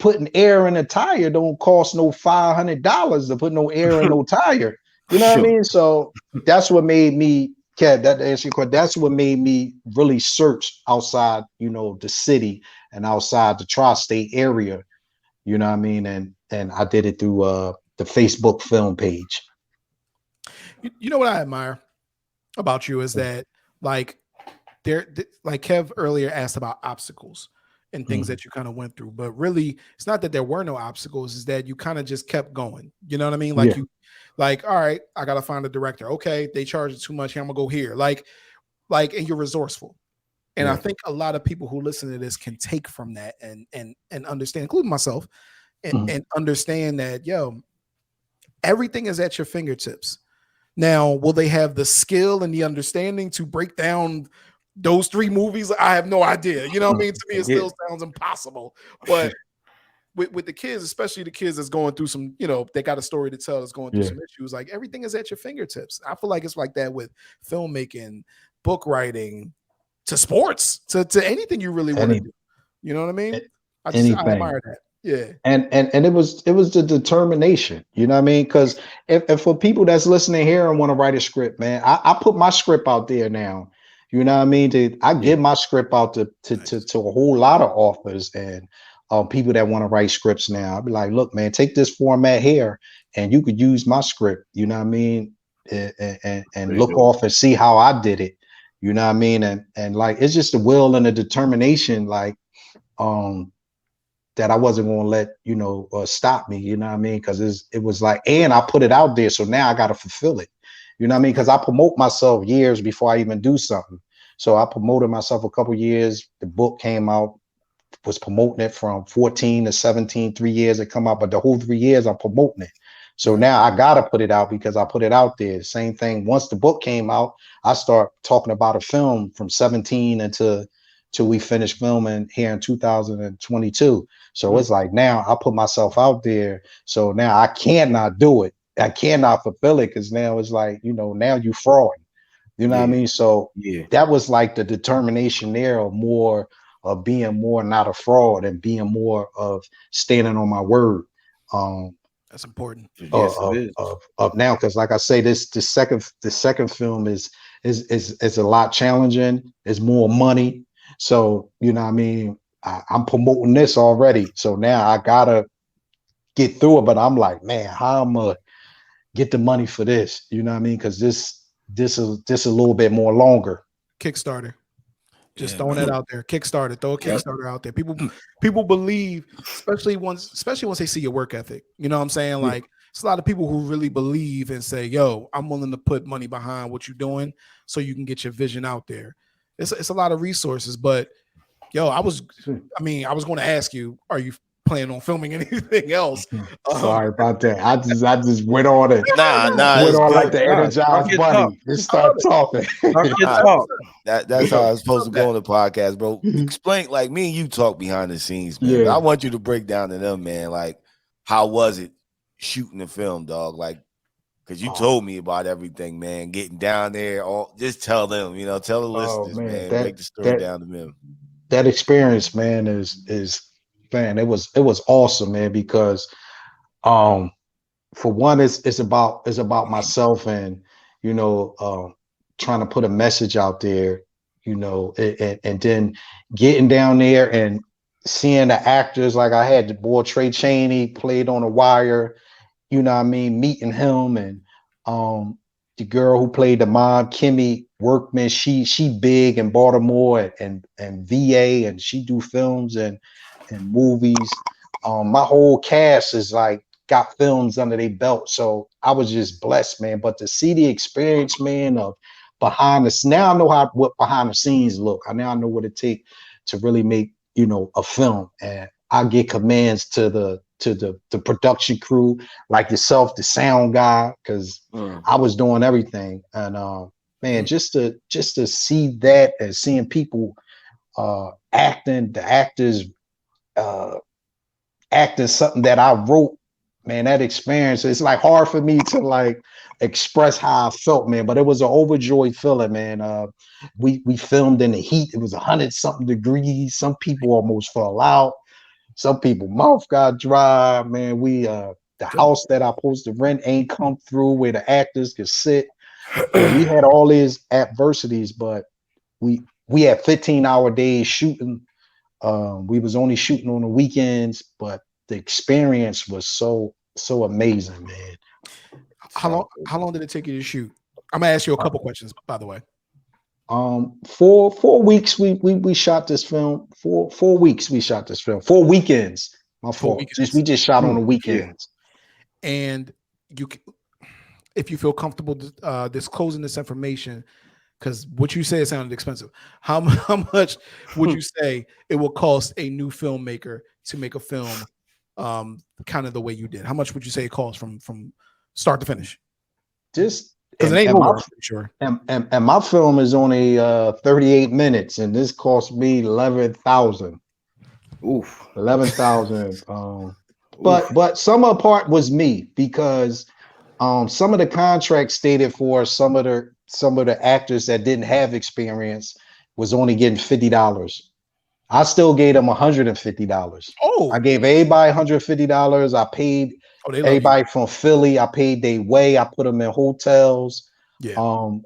putting air in a tire don't cost no $500 to put no air in no tire. You know what I mean? So that's what made me, Kev, that answer your question, that's what made me really search outside, the city and outside the tri-state area. You know what I mean? And I did it through the Facebook film page. You know what I admire about you is that like Kev earlier asked about obstacles and things that you kind of went through, but really it's not that there were no obstacles, is that you kind of just kept going. You know what I mean? Like all right, I gotta find a director. Okay, they charge too much. I'm gonna go here. And you're resourceful. And I think a lot of people who listen to this can take from that and understand, including myself, and understand that everything is at your fingertips. Now, will they have the skill and the understanding to break down those 3 movies? I have no idea. You know what I mean? To me, it still sounds impossible. But with the kids, especially the kids that's going through some, they got a story to tell, that's going through some issues. Like everything is at your fingertips. I feel like it's like that with filmmaking, book writing, to sports, to anything you really want to do. You know what I mean? I admire that. Yeah. And it was the determination, you know what I mean? Because if for people that's listening here and want to write a script, man, I put my script out there now. You know what I mean? I give my script out to a whole lot of authors and people that want to write scripts now. I'll be like, look, man, take this format here and you could use my script, you know what I mean? And look off and see how I did it. You know what I mean? And like, it's just the will and the determination, like, that I wasn't going to let, stop me, you know what I mean? Because it was like, and I put it out there. So now I got to fulfill it. You know what I mean? Because I promote myself years before I even do something. So I promoted myself a couple years. The book came out, was promoting it from 14 to 17, 3 years it come out. But the whole 3 years I'm promoting it. So now I got to put it out because I put it out there. Same thing. Once the book came out, I start talking about a film from 17 until we finished filming here in 2022. So it's like now I put myself out there. So now I cannot do it. I cannot fulfill it because now it's like, now you fraud. You know what I mean? So that was like the determination there of more of being more not a fraud and being more of standing on my word. That's important. Of now, because like I say, the second film is a lot challenging. It's more money. So, you know what I mean? I'm promoting this already. So now I gotta get through it. But I'm like, man, how am I gonna get the money for this? You know what I mean? Because this is a little bit more longer. Kickstarter. Just throwing that out there. Kickstarter. Throw a Kickstarter out there. People believe, especially once they see your work ethic. You know what I'm saying? Like it's a lot of people who really believe and say, yo, I'm willing to put money behind what you're doing so you can get your vision out there. It's a lot of resources, but yo, I was going to ask you, are you plan on filming anything else. Sorry about that. I just went on it. Nah, Went it's on good. like the Nah, energized talk your talk. bunny. Just start talking. Talk your Nah, talk. That's how it's supposed to go on the podcast, bro. Explain, like me and you talk behind the scenes, man. But Yeah. I want you to break down to them, man. Like, how was it shooting the film, dog? Like, because you told me about everything, man. Getting down there, just tell them, tell the listeners, man. Break the story down to them. That experience, man, is man, it was awesome, man, because for one, it's about myself and trying to put a message out there, and then getting down there and seeing the actors. Like I had the boy Trey Chaney played on The Wire, you know what I mean, meeting him, and the girl who played the mom, Kimmy Workman, she big in Baltimore and VA, and she do films and movies. My whole cast is like got films under their belt, so I was just blessed, man. But to see the experience, man, of behind the now I know what behind the scenes look. Now I know what it takes to really make a film, and I get commands to the production crew, like yourself, the sound guy, because I was doing everything. And man, just to see that and seeing people acting, the actors acting something that I wrote, man, that experience, it's like hard for me to like express how I felt, man. But it was an overjoyed feeling, man. We filmed in the heat. It was 100-something degrees. Some people almost fell out. Some people mouth got dry, man. The house that I supposed to rent ain't come through where the actors could sit. And we had all these adversities, but we had 15-hour days shooting. We was only shooting on the weekends, but the experience was so amazing, man. How long did it take you to shoot? I'm gonna ask you a couple questions, by the way. 4 weeks we shot this film. 4 weeks we shot this film. 4 weekends. My fault. We just shot on the weekends. Yeah. And if you feel comfortable disclosing this information, because what you said sounded expensive. How much would you say it will cost a new filmmaker to make a film kind of the way you did? How much would you say it costs from start to finish? Just because it ain't over, sure. And my film is only 38 minutes, and this cost me $11,000. Oof, $11,000. But some of the part was me, because some of the contracts stated for some of the actors that didn't have experience was only getting $50. I still gave them $150. Oh, I gave everybody $150. I paid everybody from Philly. I paid their way. I put them in hotels. Yeah.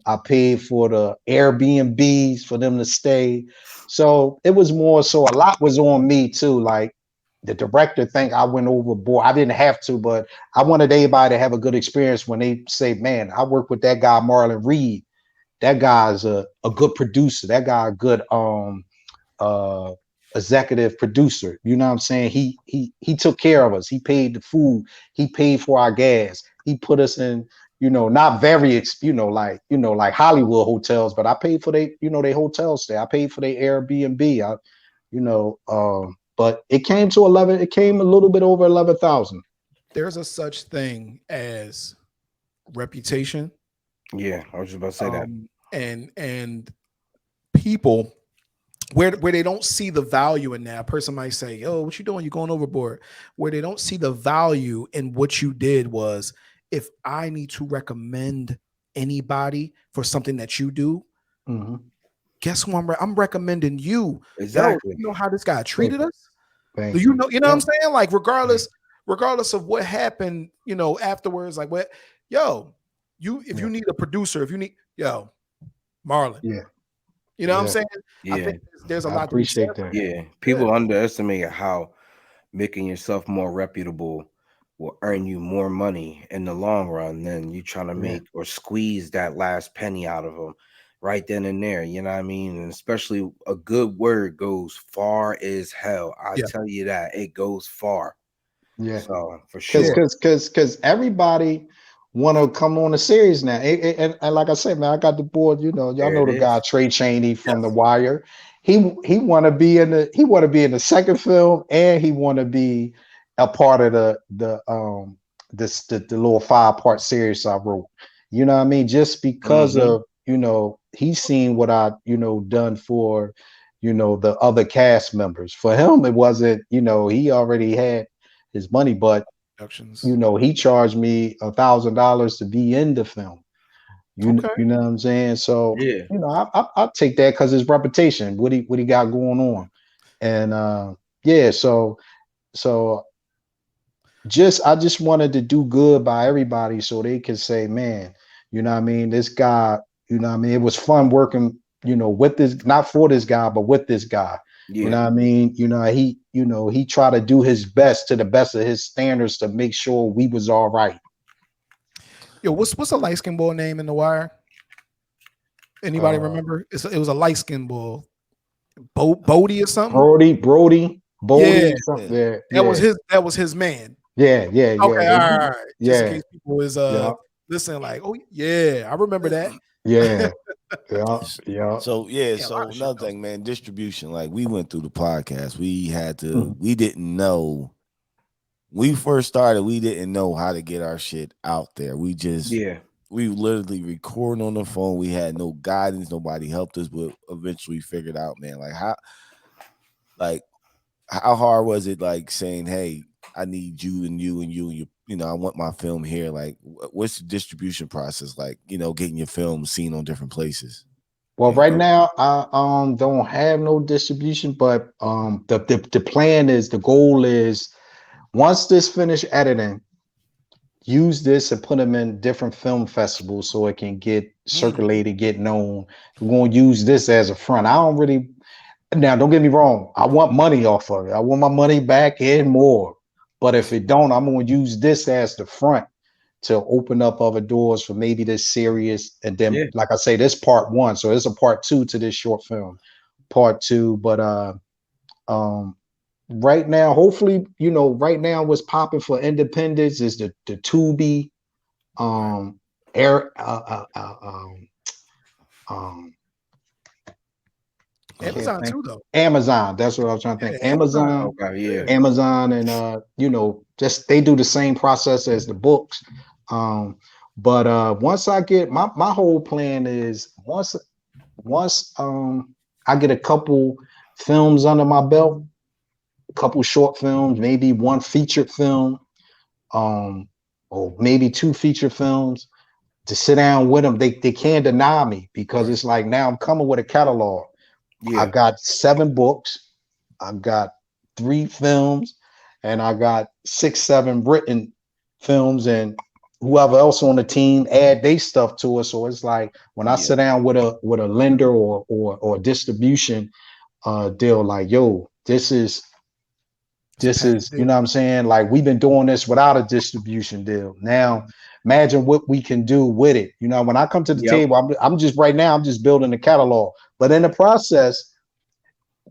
I paid for the Airbnbs for them to stay. So it was more so a lot was on me too. Like the director think I went overboard. I didn't have to, but I wanted everybody to have a good experience when they say, man, I work with that guy, Marlon Reed. That guy's a good producer. That guy a good executive producer. You know what I'm saying? He took care of us. He paid the food. He paid for our gas. He put us in, not very, like Hollywood hotels, but I paid for they hotel stay. I paid for their Airbnb. But it came to 11. It came a little bit over 11,000. There's a such thing as reputation. Yeah, I was just about to say that. And people where they don't see the value in that. A person might say, "Oh, what you doing? You going overboard." Where they don't see the value in what you did was, if I need to recommend anybody for something that you do, guess who I'm recommending you. Exactly. Yo, you know how this guy treated us? Do you know? You know what I'm saying? Like regardless of what happened, afterwards, like what, if you need a producer, if you need, Marlon. Yeah. You know what I'm saying? Yeah. I think there's a lot to appreciate that. Yeah. People underestimate how making yourself more reputable will earn you more money in the long run than you trying to make or squeeze that last penny out of them right then and there. You know what I mean? And especially a good word goes far as hell. I tell you that it goes far. Yeah. So for sure. Because everybody want to come on a series now. And like I said, man, I got the board, y'all know the guy Trey Chaney from The Wire. he want to be in the second film, and he want to be a part of the little 5-part series I wrote. You know what I mean? Just because of, he's seen what I, done for, the other cast members. For him, it wasn't, he already had his money, but he charged me $1,000 to be in the film. You know what I'm saying? So I'll take that because his reputation, what he got going on. And so I just wanted to do good by everybody so they can say, man, you know what I mean, this guy, you know what I mean, it was fun working, with this, not for this guy, but with this guy. You know what I mean? He tried to do his best to the best of his standards to make sure we was all right. Yo, what's a light skinned boy name in The Wire? Anybody remember? It was a light skinned boy, Bodie or something. Brody. Yeah. Something. Yeah. That was his man. Yeah. Okay, all right. Just in case people is listening, like, oh yeah, I remember that. Yeah. So another thing, man, distribution. Like we went through the podcast, we had to. We didn't know. We first started, we didn't know how to get our shit out there. We literally recording on the phone. We had no guidance, nobody helped us, but eventually figured out, man, how hard was it, like saying, hey, I need you and you and you and you, I want my film here. Like, what's the distribution process like, getting your film seen on different places? Well, right now I don't have no distribution, but the plan is, the goal is, once this finish editing, use this and put them in different film festivals so it can get circulated, get known. We're going to use this as a front. Now, don't get me wrong. I want money off of it. I want my money back and more. But if it don't, I'm going to use this as the front to open up other doors for maybe this series. And then, like I say, this part 1. So it's a part 2 to this short film, part 2. But right now, hopefully, right now what's popping for independence is the Tubi, Amazon too, though. Amazon, that's what I was trying to think. Amazon, Amazon, and just they do the same process as the books. But once I get my whole plan is once I get a couple films under my belt, a couple short films, maybe one featured film, or maybe 2 feature films, to sit down with them. They can't deny me, because it's like, now I'm coming with a catalog. I got 7 books, I got 3 films, and I got 6, 7 written films, and whoever else on the team add their stuff to it. So it's like, when I sit down with a lender or distribution deal, like, yo, this is, you know what I'm saying? Like, we've been doing this without a distribution deal. Now, imagine what we can do with it. When I come to the table, I'm just building the catalog. But in the process,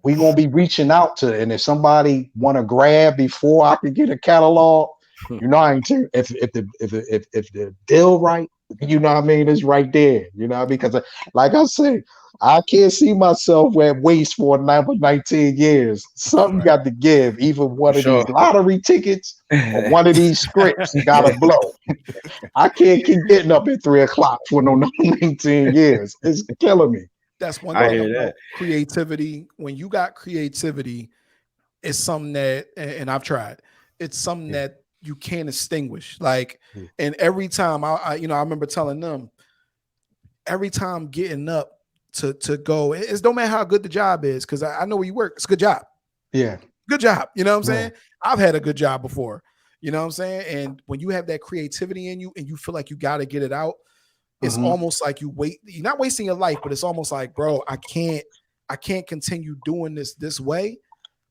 we're gonna be reaching out to, and if somebody want to grab before I can get a catalog, I ain't if the deal right, what I mean, it's right there. Because like I said, I can't see myself at waste for another 19 years. Something got to give. Either one of these lottery tickets or one of these scripts gotta blow. I can't keep getting up at 3 o'clock for no 19 years. It's killing me. That's one thing about creativity. When you got creativity, it's something that, and I've tried, it's something that you can't extinguish. Like, and every time I remember telling them, every time getting up to go, it's no matter how good the job is, because I know where you work. It's a good job. Yeah. Good job. You know what I'm saying? I've had a good job before. You know what I'm saying? And when you have that creativity in you and you feel like you got to get it out, it's almost like you're not wasting your life, but it's almost like, bro, I can't continue doing this way,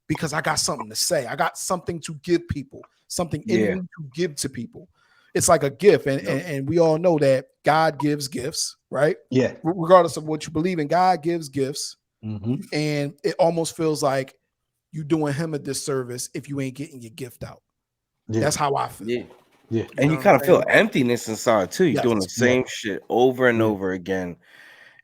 because I got something to say. I got something to give people, something in me to give to people. It's like a gift. And we all know that God gives gifts, right? Yeah. Regardless of what you believe in, God gives gifts. And it almost feels like you doing him a disservice if you ain't getting your gift out. That's how I feel. Yeah. And you kind of feel emptiness inside too. You're doing the same shit over and over again.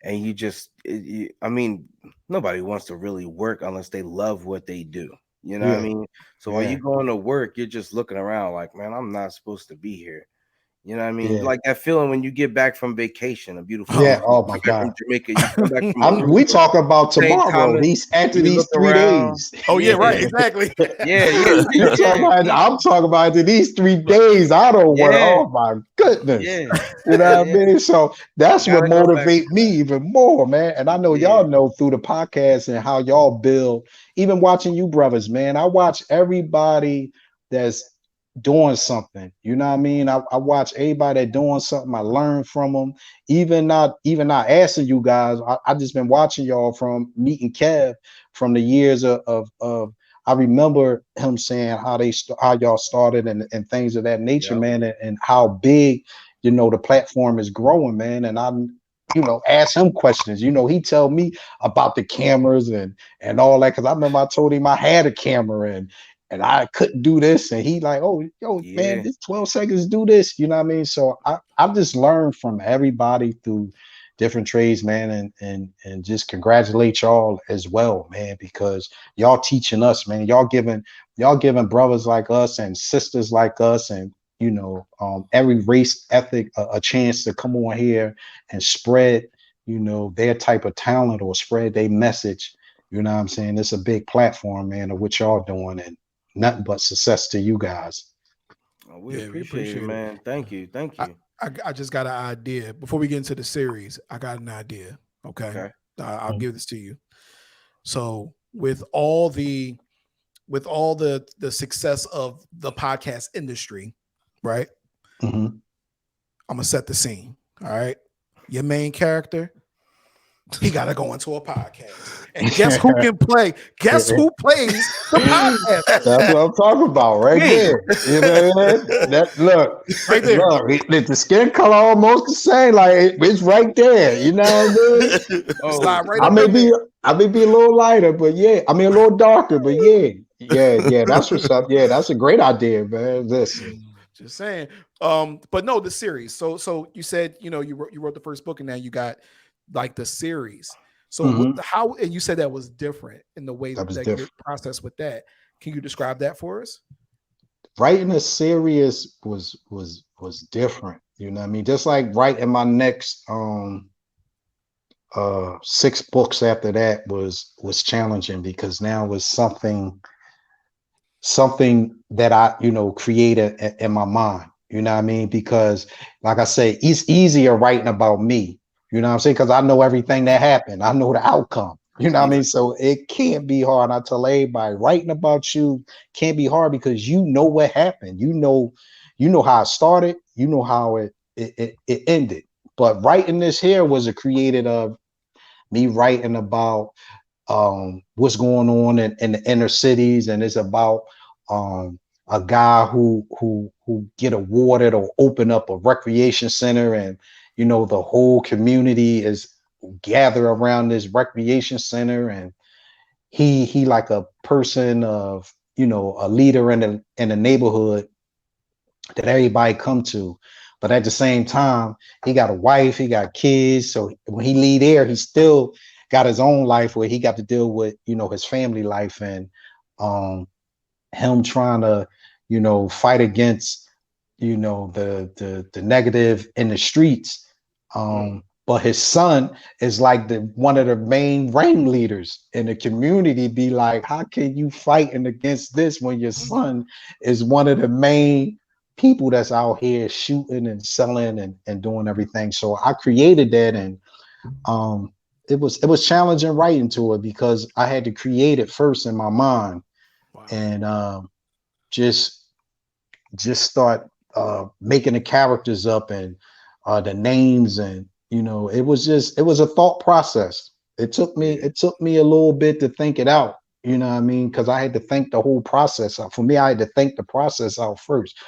and you just, I mean, nobody wants to really work unless they love what they do. You know what I Yeah. mean? So while Yeah. you going to work, you're just looking around like, man, I'm not supposed to be here. You know what I mean? Yeah. Like that feeling when you get back from vacation, a beautiful Oh, Yeah. vacation. Oh my You come back from God. Jamaica, you come back from a We cruise, talk about St. tomorrow. Thomas, These after you these look 3 around. days. oh yeah, Yeah, right, exactly. yeah, You talk about, yeah, I'm talking about after these 3 days. I don't work. yeah, Oh my goodness. yeah, You know what I yeah. mean? So You that's what gotta go back motivate to me that. even more, man. And I know Yeah, y'all know through the podcast and how y'all build, even watching you brothers, man. I watch everybody that's doing something. You know what I mean? I watch everybody that doing something. I learn from them. Even not asking you guys. I just been watching y'all from meeting Kev from the years of I remember him saying how how y'all started and things of that nature, yep, man, and how big, the platform is growing, man. And I'm, ask him questions. He tell me about the cameras and all that. Cause I remember I told him I had a camera and I couldn't do this. And he like, oh, yo, man, yeah. this 12 seconds, do this. You know what I mean? So I've just learned from everybody through different trades, man, and just congratulate y'all as well, man, because y'all teaching us, man. Y'all giving brothers like us and sisters like us and every race ethic a chance to come on here and spread, their type of talent or spread their message. You know what I'm saying? It's a big platform, man, of what y'all doing, and nothing but success to you guys. We Yeah, we appreciate it, appreciate it. man. Thank you, thank I, you. I just got an idea. Before we get into the series, I got an idea. Okay. Okay. I'll give this to you. So with all the success of the podcast industry, right? Mm-hmm. I'm gonna set the scene. All right. Your main character, he gotta go into a podcast. And guess who can play? Guess who plays the podcast? That's what I'm talking about right Me. there. You know what I mean? Right there. The skin color almost the same. Like it's right there. You know what I mean? Oh, Slide right I up may in be there. I may be a little lighter, but yeah, I mean a little darker, but yeah. That's what's up. Yeah, that's a great idea, man. Listen. Just saying. But no, the series. So you said, you wrote the first book and now you got like the series. So Mhm. how, and you said that was different in the way That was that your different. process with that. Can you describe that for us? Writing a series was different. You know what I mean? Just like writing my next 6 books after that was challenging because now it was something that I, created in my mind. You know what I mean? Because like I say, it's easier writing about me. You know what I'm saying? Because I know everything that happened. I know the outcome. You know what I yeah, mean? So it can't be hard. I tell everybody, writing about you can't be hard because you know what happened. You know how it started. You know how it ended. But writing this here was a created of me writing about what's going on in the inner cities, and it's about um, a guy who get awarded or open up a recreation center, and the whole community is gathered around this recreation center, and he like a person of a leader in the neighborhood that everybody come to. But at the same time, he got a wife, he got kids. So when he leave there, he still got his own life where he got to deal with, his family life and him trying to, fight against, the negative in the streets. But his son is like the one of the main ringleaders in the community. Be like, how can you fighting against this when your son is one of the main people that's out here shooting and selling and doing everything? So I created that, and it was challenging writing to it because I had to create it first in my mind, Wow. and just start making the characters up and the names, and it was a thought process. yeah, It took me a little bit to think it out. You know what I mean? Because I had to think the whole process out. For me, I had to think the process out first.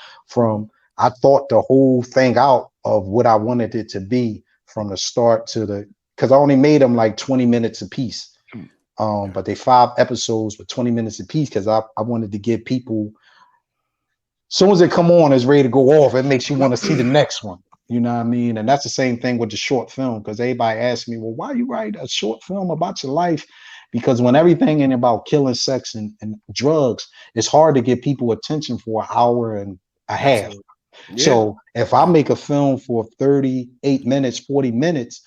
I thought the whole thing out of what I wanted it to be from the start to because I only made them like 20 minutes a piece. Okay. But they 5 episodes with 20 minutes a piece because I wanted to give people, soon as they come on, it's ready to go off. It makes you want to see the next one. You know what I mean? And that's the same thing with the short film, because everybody asks me, well, why you write a short film about your life? Because when everything ain't about killing, sex, and drugs, it's hard to get people attention for an hour and a half. Absolutely. Yeah. So if I make a film for 38 minutes, 40 minutes,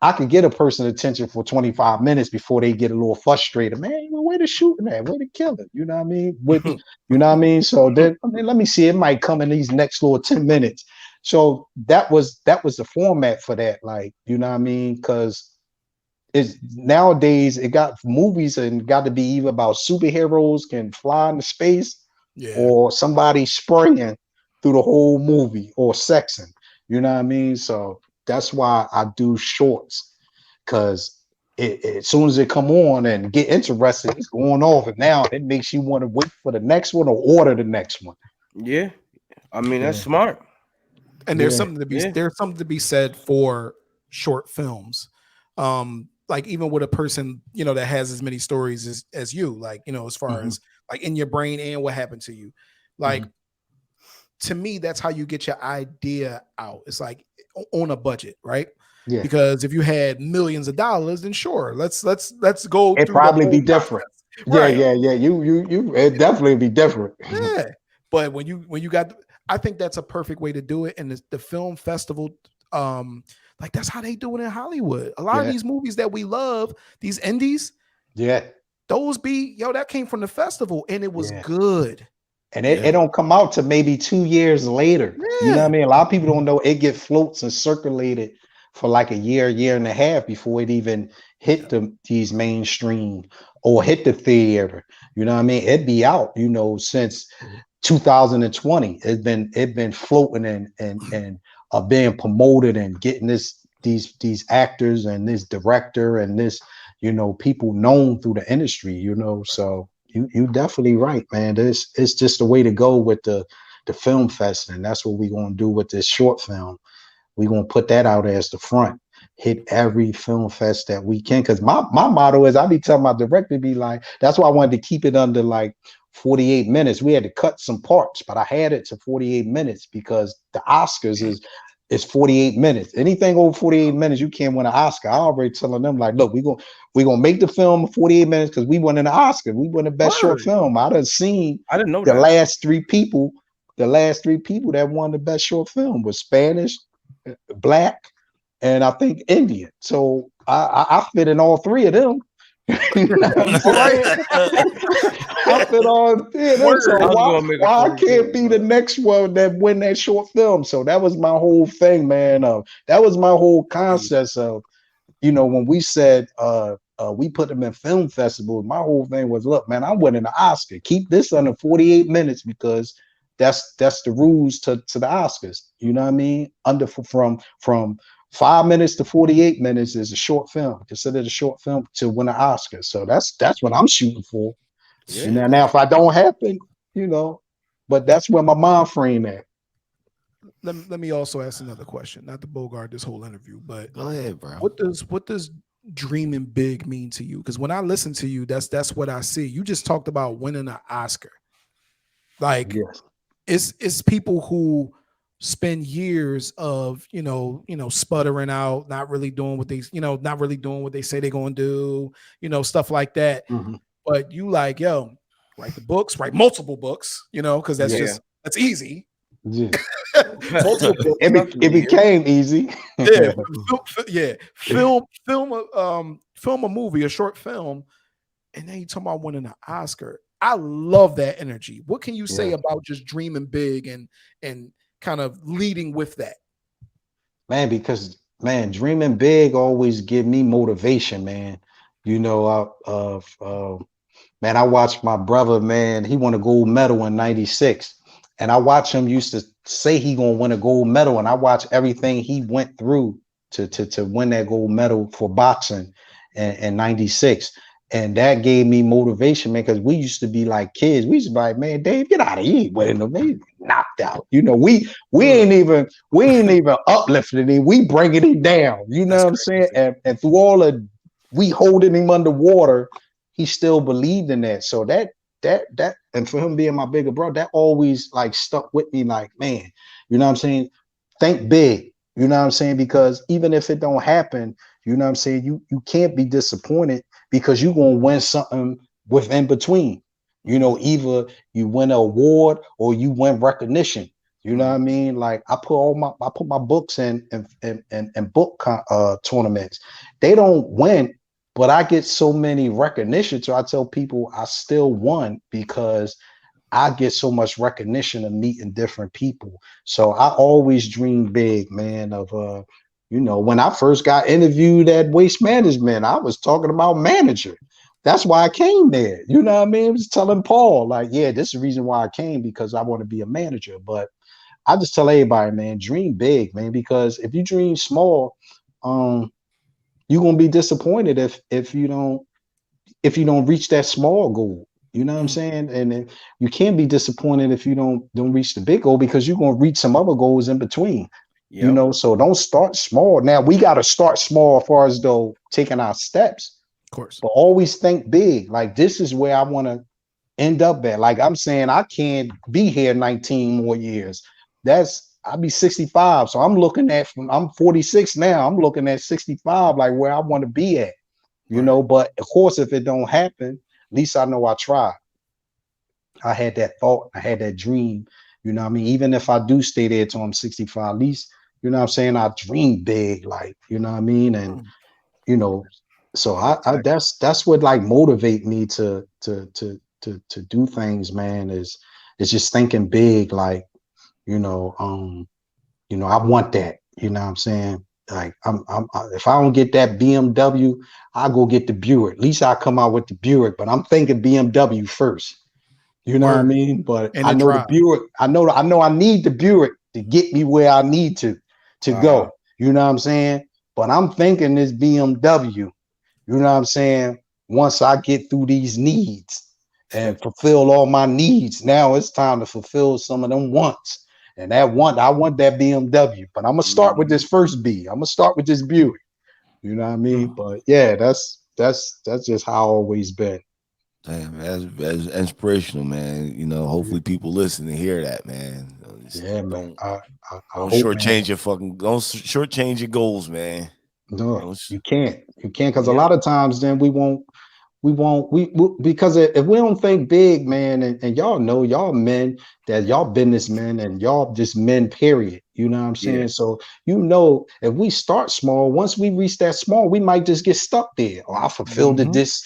I could get a person attention for 25 minutes before they get a little frustrated. Man, where the shooting at? Where the killing? You know what I mean? With you know what I mean? So then let me see. It might come in these next little 10 minutes. So that was the format for that. Like, you know what I mean? Because it's nowadays it got movies and got to be either about superheroes can fly into space or somebody spraying through the whole movie or sexing. You know what I mean? So that's why I do shorts, because as soon as it come on and get interested, it's going off, and now it makes you want to wait for the next one or order the next one. Yeah. I mean, that's smart. And there's something to be said for short films. Like even with a person, that has as many stories as you, like, as far as like In Your Brain and What Happened to You. Like, to me, that's how you get your idea out. It's like on a budget, right? Yeah. Because if you had millions of dollars, then sure, let's go. It probably be different. Right. Yeah. You it definitely be different. Yeah. But when you got, I think that's a perfect way to do it. And the film festival, like that's how they do it in Hollywood. A lot of these movies that we love, these indies, those that came from the festival, and it was good. And it don't come out to maybe 2 years later. You know what I mean? A lot of people don't know it get floats and circulated for like a year and a half before it even hit these mainstream or hit the theater. You know what I mean? It'd be out, since 2020. It's been floating and being promoted and getting these actors and this director and this, people known through the industry, so you definitely right, man. It's just the way to go with the film fest, and that's what we're gonna do with this short film. We're gonna put that out as the front, hit every film fest that we can. Because my motto is, I be telling my director, be like, that's why I wanted to keep it under like 48 minutes. We had to cut some parts, but I had it to 48 minutes because the Oscars is 48 minutes. Anything over 48 minutes, you can't win an Oscar. I already telling them, like, look, we're gonna make the film 48 minutes because we won an Oscar. We won the best short film. I didn't know the last three people that won the best short film was Spanish, Black, and I think Indian. So I fit in all three of them. You know what I'm saying? I fit all three of them. So why I can't be the next one that win that short film? So that was my whole thing, man. That was my whole concept of, when we said we put them in film festivals, my whole thing was, look, man, I'm winning the Oscar. Keep this under 48 minutes because that's the rules to the Oscars. You know what I mean? From 5 minutes to 48 minutes is a short film. Considered a short film to win an Oscar. So that's what I'm shooting for. Yeah. Now if I don't happen, but that's where my mind frame at. Let me also ask another question, not to bogart this whole interview, but go ahead, bro. What does dreaming big mean to you? Because when I listen to you, that's what I see. You just talked about winning an Oscar. Like, it's people who spend years of sputtering out, not really doing what they say they're going to do, stuff like that. But you like, write the books, write multiple books, because that's that's easy. It became easy. Film a movie, a short film, and then you talking about winning an Oscar. I love that energy. What can you say about just dreaming big and kind of leading with that? Man, because dreaming big always give me motivation, man. Man, I watched my brother, man, he won a gold medal in 96. And I watched him used to say he gonna win a gold medal. And I watched everything he went through to win that gold medal for boxing in 96. And that gave me motivation, man, because we used to be like kids. We used to be like, man, Dave, get out of here. Winning them, they knocked out. We ain't even uplifting him. We bringing him down. You know what I'm saying? And through all of we holding him underwater, he still believed in that. So that and for him being my bigger brother, that always like stuck with me. Like, man, you know what I'm saying? think big. You know what I'm saying? Because even if it don't happen, you know what I'm saying, you can't be disappointed because you're gonna win something within between. You know, either you win an award or you win recognition. You know what I mean? Like I put my books in book tournaments. They don't win, but I get so many recognition. So I tell people I still won because I get so much recognition of meeting different people. So I always dream big, man, of you know, when I first got interviewed at Waste Management, I was talking about manager. That's why I came there. You know what I mean? I was telling Paul, like, yeah, this is the reason why I came, because I want to be a manager. But I just tell everybody, man, dream big, man, because if you dream small, you're gonna be disappointed if you don't reach that small goal. You know what I'm saying? And then you can't be disappointed if you don't reach the big goal, because you're gonna reach some other goals in between. You know, so don't start small. Now we got to start small as far as though taking our steps, Of course. but always think big. Like this is where I want to end up at. Like I'm saying, I can't be here 19 more years. I'll be 65. So I'm looking at I'm 46 now. I'm looking at 65, like where I want to be at. You know, but of course, if it don't happen, at least I know I tried. I had that thought, I had that dream. You know what I mean? Even if I do stay there till I'm 65, at least, you know what I'm saying, I dream big, like, you know what I mean? And you know, so I that's what like motivate me to do things, man, is just thinking big, like, you know, I want that, you know what I'm saying? Like if I don't get that BMW, I'll go get the Buick. At least I come out with the Buick, but I'm thinking BMW first. You know what I mean? But I know the Buick. I know I need the Buick to get me where I need to go. You know what I'm saying? But I'm thinking this BMW. You know what I'm saying? Once I get through these needs and fulfill all my needs, now it's time to fulfill some of them wants. And I want that BMW. But I'm gonna start with this first B. I'm gonna start with this Buick. You know what I mean? But yeah, that's just how I always been. Damn, that's inspirational, man. You know, hopefully people listen and hear that, man. Yeah, man. I don't hope, shortchange don't shortchange your goals, man. No, you can't, because a lot of times then we won't because if we don't think big, man, and y'all know, y'all men, that y'all businessmen and y'all just men, period. You know what I'm saying? So, you know, if we start small, once we reach that small, we might just get stuck there. Oh, I fulfilled this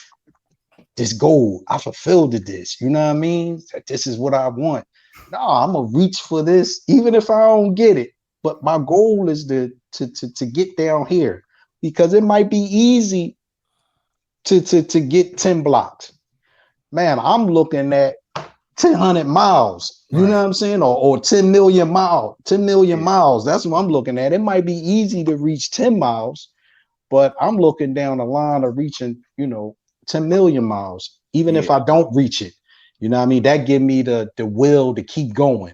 goal. I fulfilled this. You know what I mean? This is what I want. No, I'm gonna reach for this, even if I don't get it. But my goal is to get down here, because it might be easy to get 10 blocks. Man, I'm looking at 1,000 miles. You know what I'm saying? Or 10 million miles. 10 million miles. That's what I'm looking at. It might be easy to reach 10 miles, but I'm looking down the line of reaching, 10 million miles, even if I don't reach it. You know what I mean? That give me the will to keep going.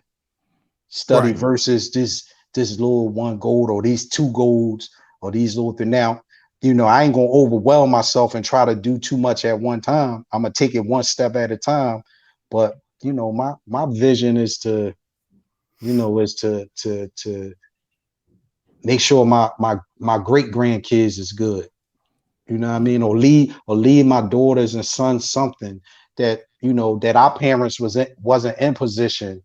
Study versus this little one gold or these two golds or these little things. Now, I ain't gonna overwhelm myself and try to do too much at one time. I'm gonna take it one step at a time. But my vision is to make sure my great grandkids is good. You know what I mean? Or leave my daughters and sons something that that our parents wasn't in position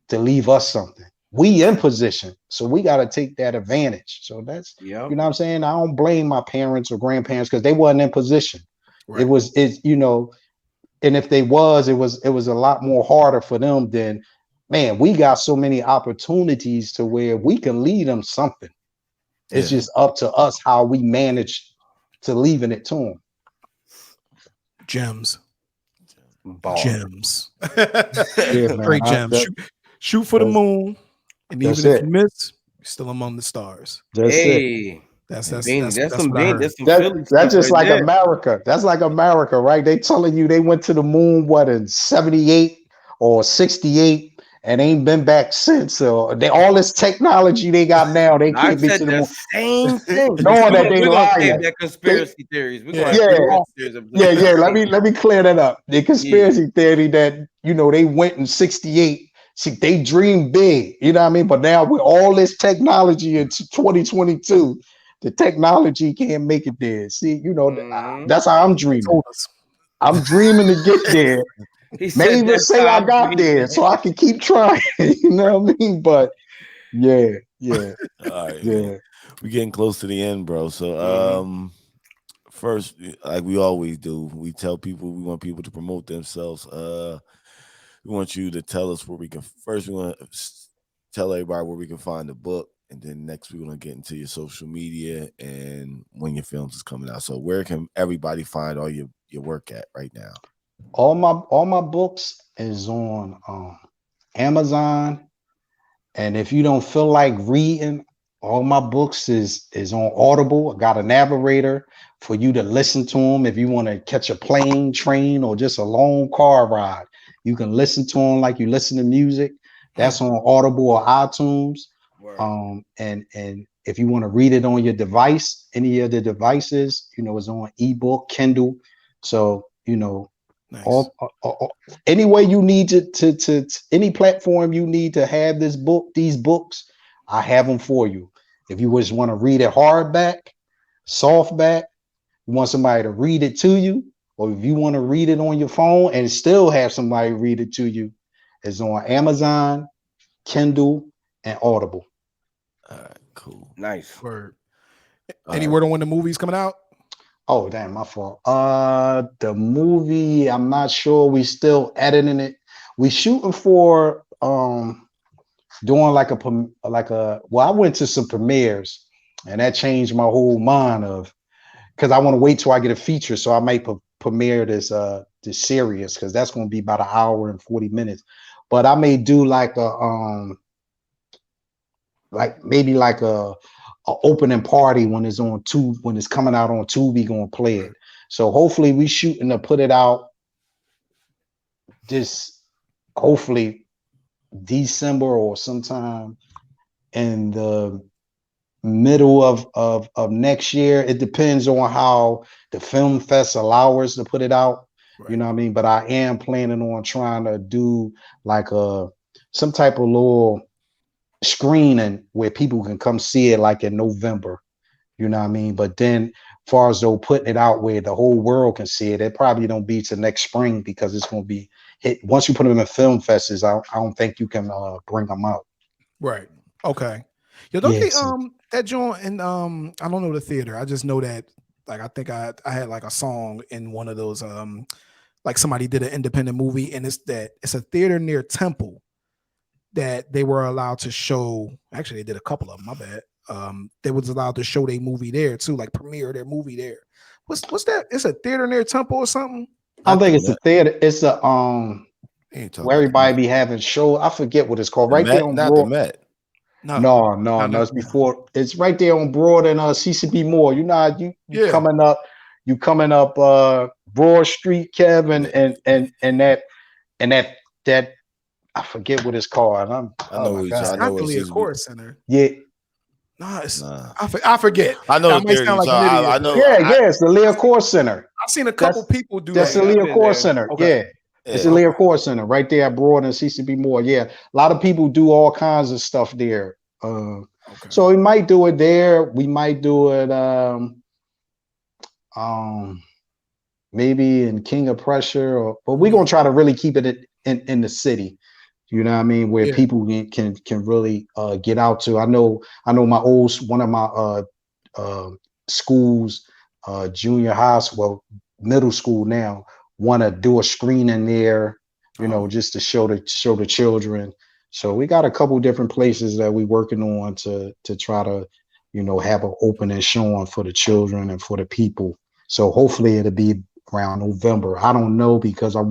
to leave us something. We in position, so we got to take that advantage. So that's you know what I'm saying. I don't blame my parents or grandparents because they wasn't in position. Right. And if they was, it was a lot more harder for them than, man. We got so many opportunities to where we can lead them something. It's just up to us how we manage to leaving it to them. Gems. Gems. Yeah, man. Great gems. Shoot for the moon, and even if you miss, you're still among the stars. That's it. That's just like America. That's like America, right? They telling you they went to the moon in 78 or 68 and ain't been back since. So all this technology they got now, they can't be to the moon. Same thing. Knowing that they lying. That conspiracy theories. Let me clear that up. The conspiracy theory that they went in 68 See, they dream big, you know what I mean? But now with all this technology in 2022, the technology can't make it there. See, you know, that's how I'm dreaming. I'm dreaming to get there. He May said even that's say how I I'm got dreaming. there so I can keep trying. You know what I mean? But yeah. All right, Yeah. man. We're getting close to the end, bro. So first, like we always do, we tell people we want people to promote themselves. We want you to tell us where we can first. We want to tell everybody where we can find the book, and then next we're gonna get into your social media and when your films is coming out. So where can everybody find all your work at right now? All my books is on Amazon, and if you don't feel like reading, all my books is on Audible. I got a narrator for you to listen to them if you want to catch a plane, train, or just a long car ride. You can listen to them like you listen to music. That's on Audible or iTunes. And if you want to read it on your device, any of the devices, you know, it's on ebook, Kindle. So, you know, Nice. any way you need to any platform you need to have these books, I have them for you. If you just want to read it hardback, softback, you want somebody to read it to you, or if you want to read it on your phone and still have somebody read it to you, it's on Amazon, Kindle, and Audible. All right, cool. Nice. Word. Any word on when the movie's coming out? Oh, damn, my fault. The movie, I'm not sure. We still editing it. We shooting for doing like well, I went to some premieres and that changed my whole mind of because I want to wait till I get a feature. So I might premiere this series because that's going to be about an hour and 40 minutes. But I may do like a opening party when it's on Tube, when it's coming out on Tubi, gonna play it. So hopefully we shooting to put it out hopefully December or sometime in the middle of next year. It depends on how the film fest allow us to put it out. Right. You know what I mean? But I am planning on trying to do like some type of little screening where people can come see it like in November. You know what I mean? But then far as though putting it out where the whole world can see it, it probably don't be to next spring because it's going to be hit. Once you put them in film fests, I don't think you can bring them out. Right. Okay. Yo, don't they that joint and I don't know the theater. I just know that like I think I had like a song in one of those like somebody did an independent movie and it's a theater near Temple that they were allowed to show. Actually, they did a couple of them, my bad. They was allowed to show their movie there too, like premiere their movie there. What's that? It's a theater near Temple or something? I don't think it's a theater. It's a where everybody be having show. I forget what it's called. Right there on Broad. The Met. No. It's before. It's right there on Broad and CCB Moore. You know, you coming up Broad Street, Kevin, and that I forget what it's called. I know it's not the Leah Course Center. Yeah. No, I forget. I know. I might sound like an idiot. I know. Yeah, it's the Leah Course Center. I've seen a couple people do that's that. That's the Leah Course Center. Okay. Yeah. It's the Leah Course Center right there at Broad and CCB Moore. Yeah. A lot of people do all kinds of stuff there. So we might do it there. We might do it maybe in King of Prussia, but we're gonna try to really keep it in the city. You know what I mean? Where people can really get out to. I know one of my schools, junior high school, middle school now, want to do a screening there, you know, just to show the children. So we got a couple different places that we're working on to try to, you know, have an opening showing for the children and for the people. So hopefully it'll be around November. I don't know because I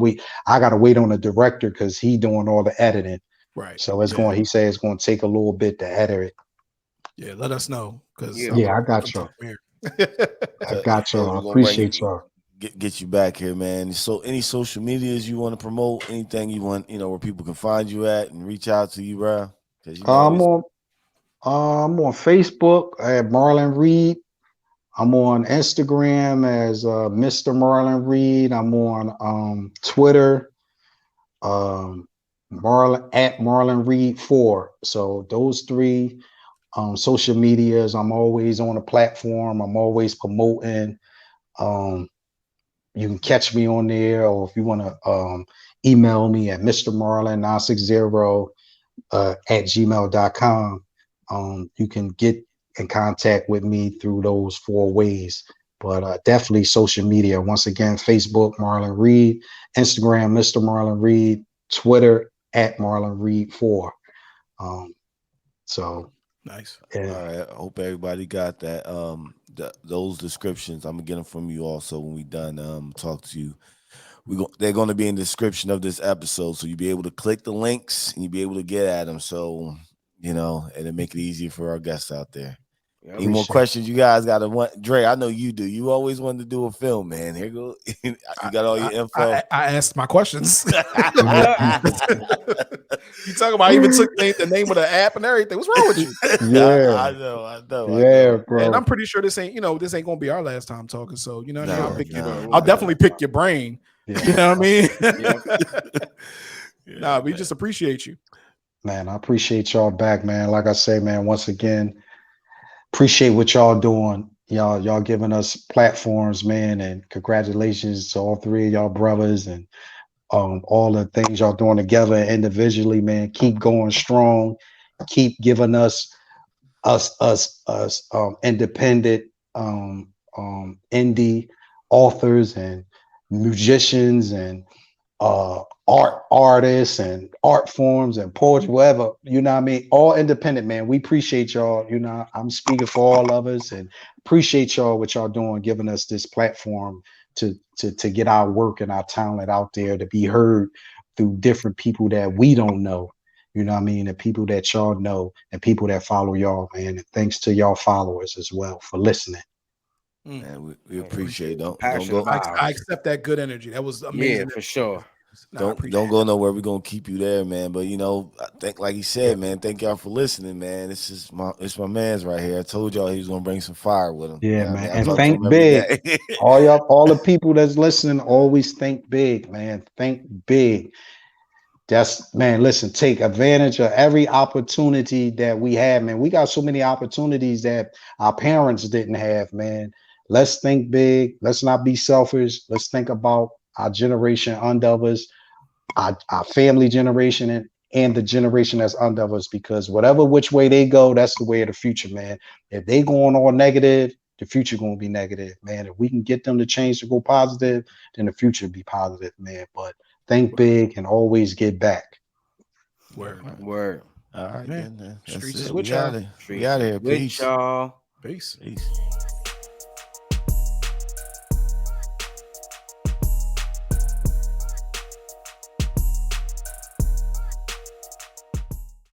gotta wait on the director because he doing all the editing. Right. So he said it's going to take a little bit to edit it. Yeah, let us know because I got you. I got you. I appreciate y'all. Get you back here, man. So any social medias you want to promote, anything you want, you know, where people can find you at and reach out to you, bro? I'm on Facebook at Marlon Reed. I'm on Instagram as Mr. Marlon Reed. I'm on Twitter. Marlon Reed 4. So those three social medias, I'm always on a platform. I'm always promoting. You can catch me on there, or if you want to email me at mrmarlon960 at gmail.com. You can get in contact with me through those 4 ways. But definitely social media. Once again, Facebook, Marlon Reed, Instagram, Mr. Marlon Reed, Twitter at Marlon Reed 4. So nice. Yeah. All right. I hope everybody got that. Those descriptions. I'm gonna get them from you also when we done talk to you. They're going to be in the description of this episode, so you'll be able to click the links and you'll be able to get at them. So, and it'll make it easier for our guests out there. Yep. Any more questions you guys got to want? Dre, I know you do. You always wanted to do a film, man. Here go. You got all your info. I asked my questions. You talking about? I even took the name of the app and everything. What's wrong with you? Yeah, I know. Yeah, bro. And I'm pretty sure this ain't gonna be our last time talking. So you know what I mean? No, I'll definitely pick your brain. Yeah. You know what I mean? Yeah, Nah, we just appreciate you. Man, I appreciate y'all back, man. Like I say, man, once again, appreciate what y'all doing. Y'all giving us platforms, man, and congratulations to all 3 of y'all brothers and all the things y'all doing together individually, man. Keep going strong. Keep giving us independent indie authors and musicians and artists and art forms and poetry, whatever, you know what I mean? All independent, man. We appreciate y'all. I'm speaking for all of us and appreciate y'all what y'all doing, giving us this platform to get our work and our talent out there to be heard through different people that we don't know. You know what I mean? The people that y'all know and people that follow y'all, man. And thanks to y'all followers as well for listening. Man, we appreciate it. Passion Don't go. I accept that good energy. That was amazing. Yeah, for sure. Don't go nowhere. We're gonna keep you there, man. But I think, like he said, man, thank y'all for listening, man. It's my man's right here. I told y'all he was gonna bring some fire with him. Yeah, You know what man. I mean? And think big. all the people that's listening, always think big, man. Think big. Listen, take advantage of every opportunity that we have, man. We got so many opportunities that our parents didn't have, man. Let's think big. Let's not be selfish. Let's think about our generation under us, our family generation, and the generation that's under us, because whatever which way they go, that's the way of the future, man. If they going all negative, the future going to be negative, man. If we can get them to change to go positive, then the future will be positive, man. But think big and always get back. Word. All right, man. then. Streets That's is it. with We y'all. out of here. Peace. Y'all. Peace. Peace.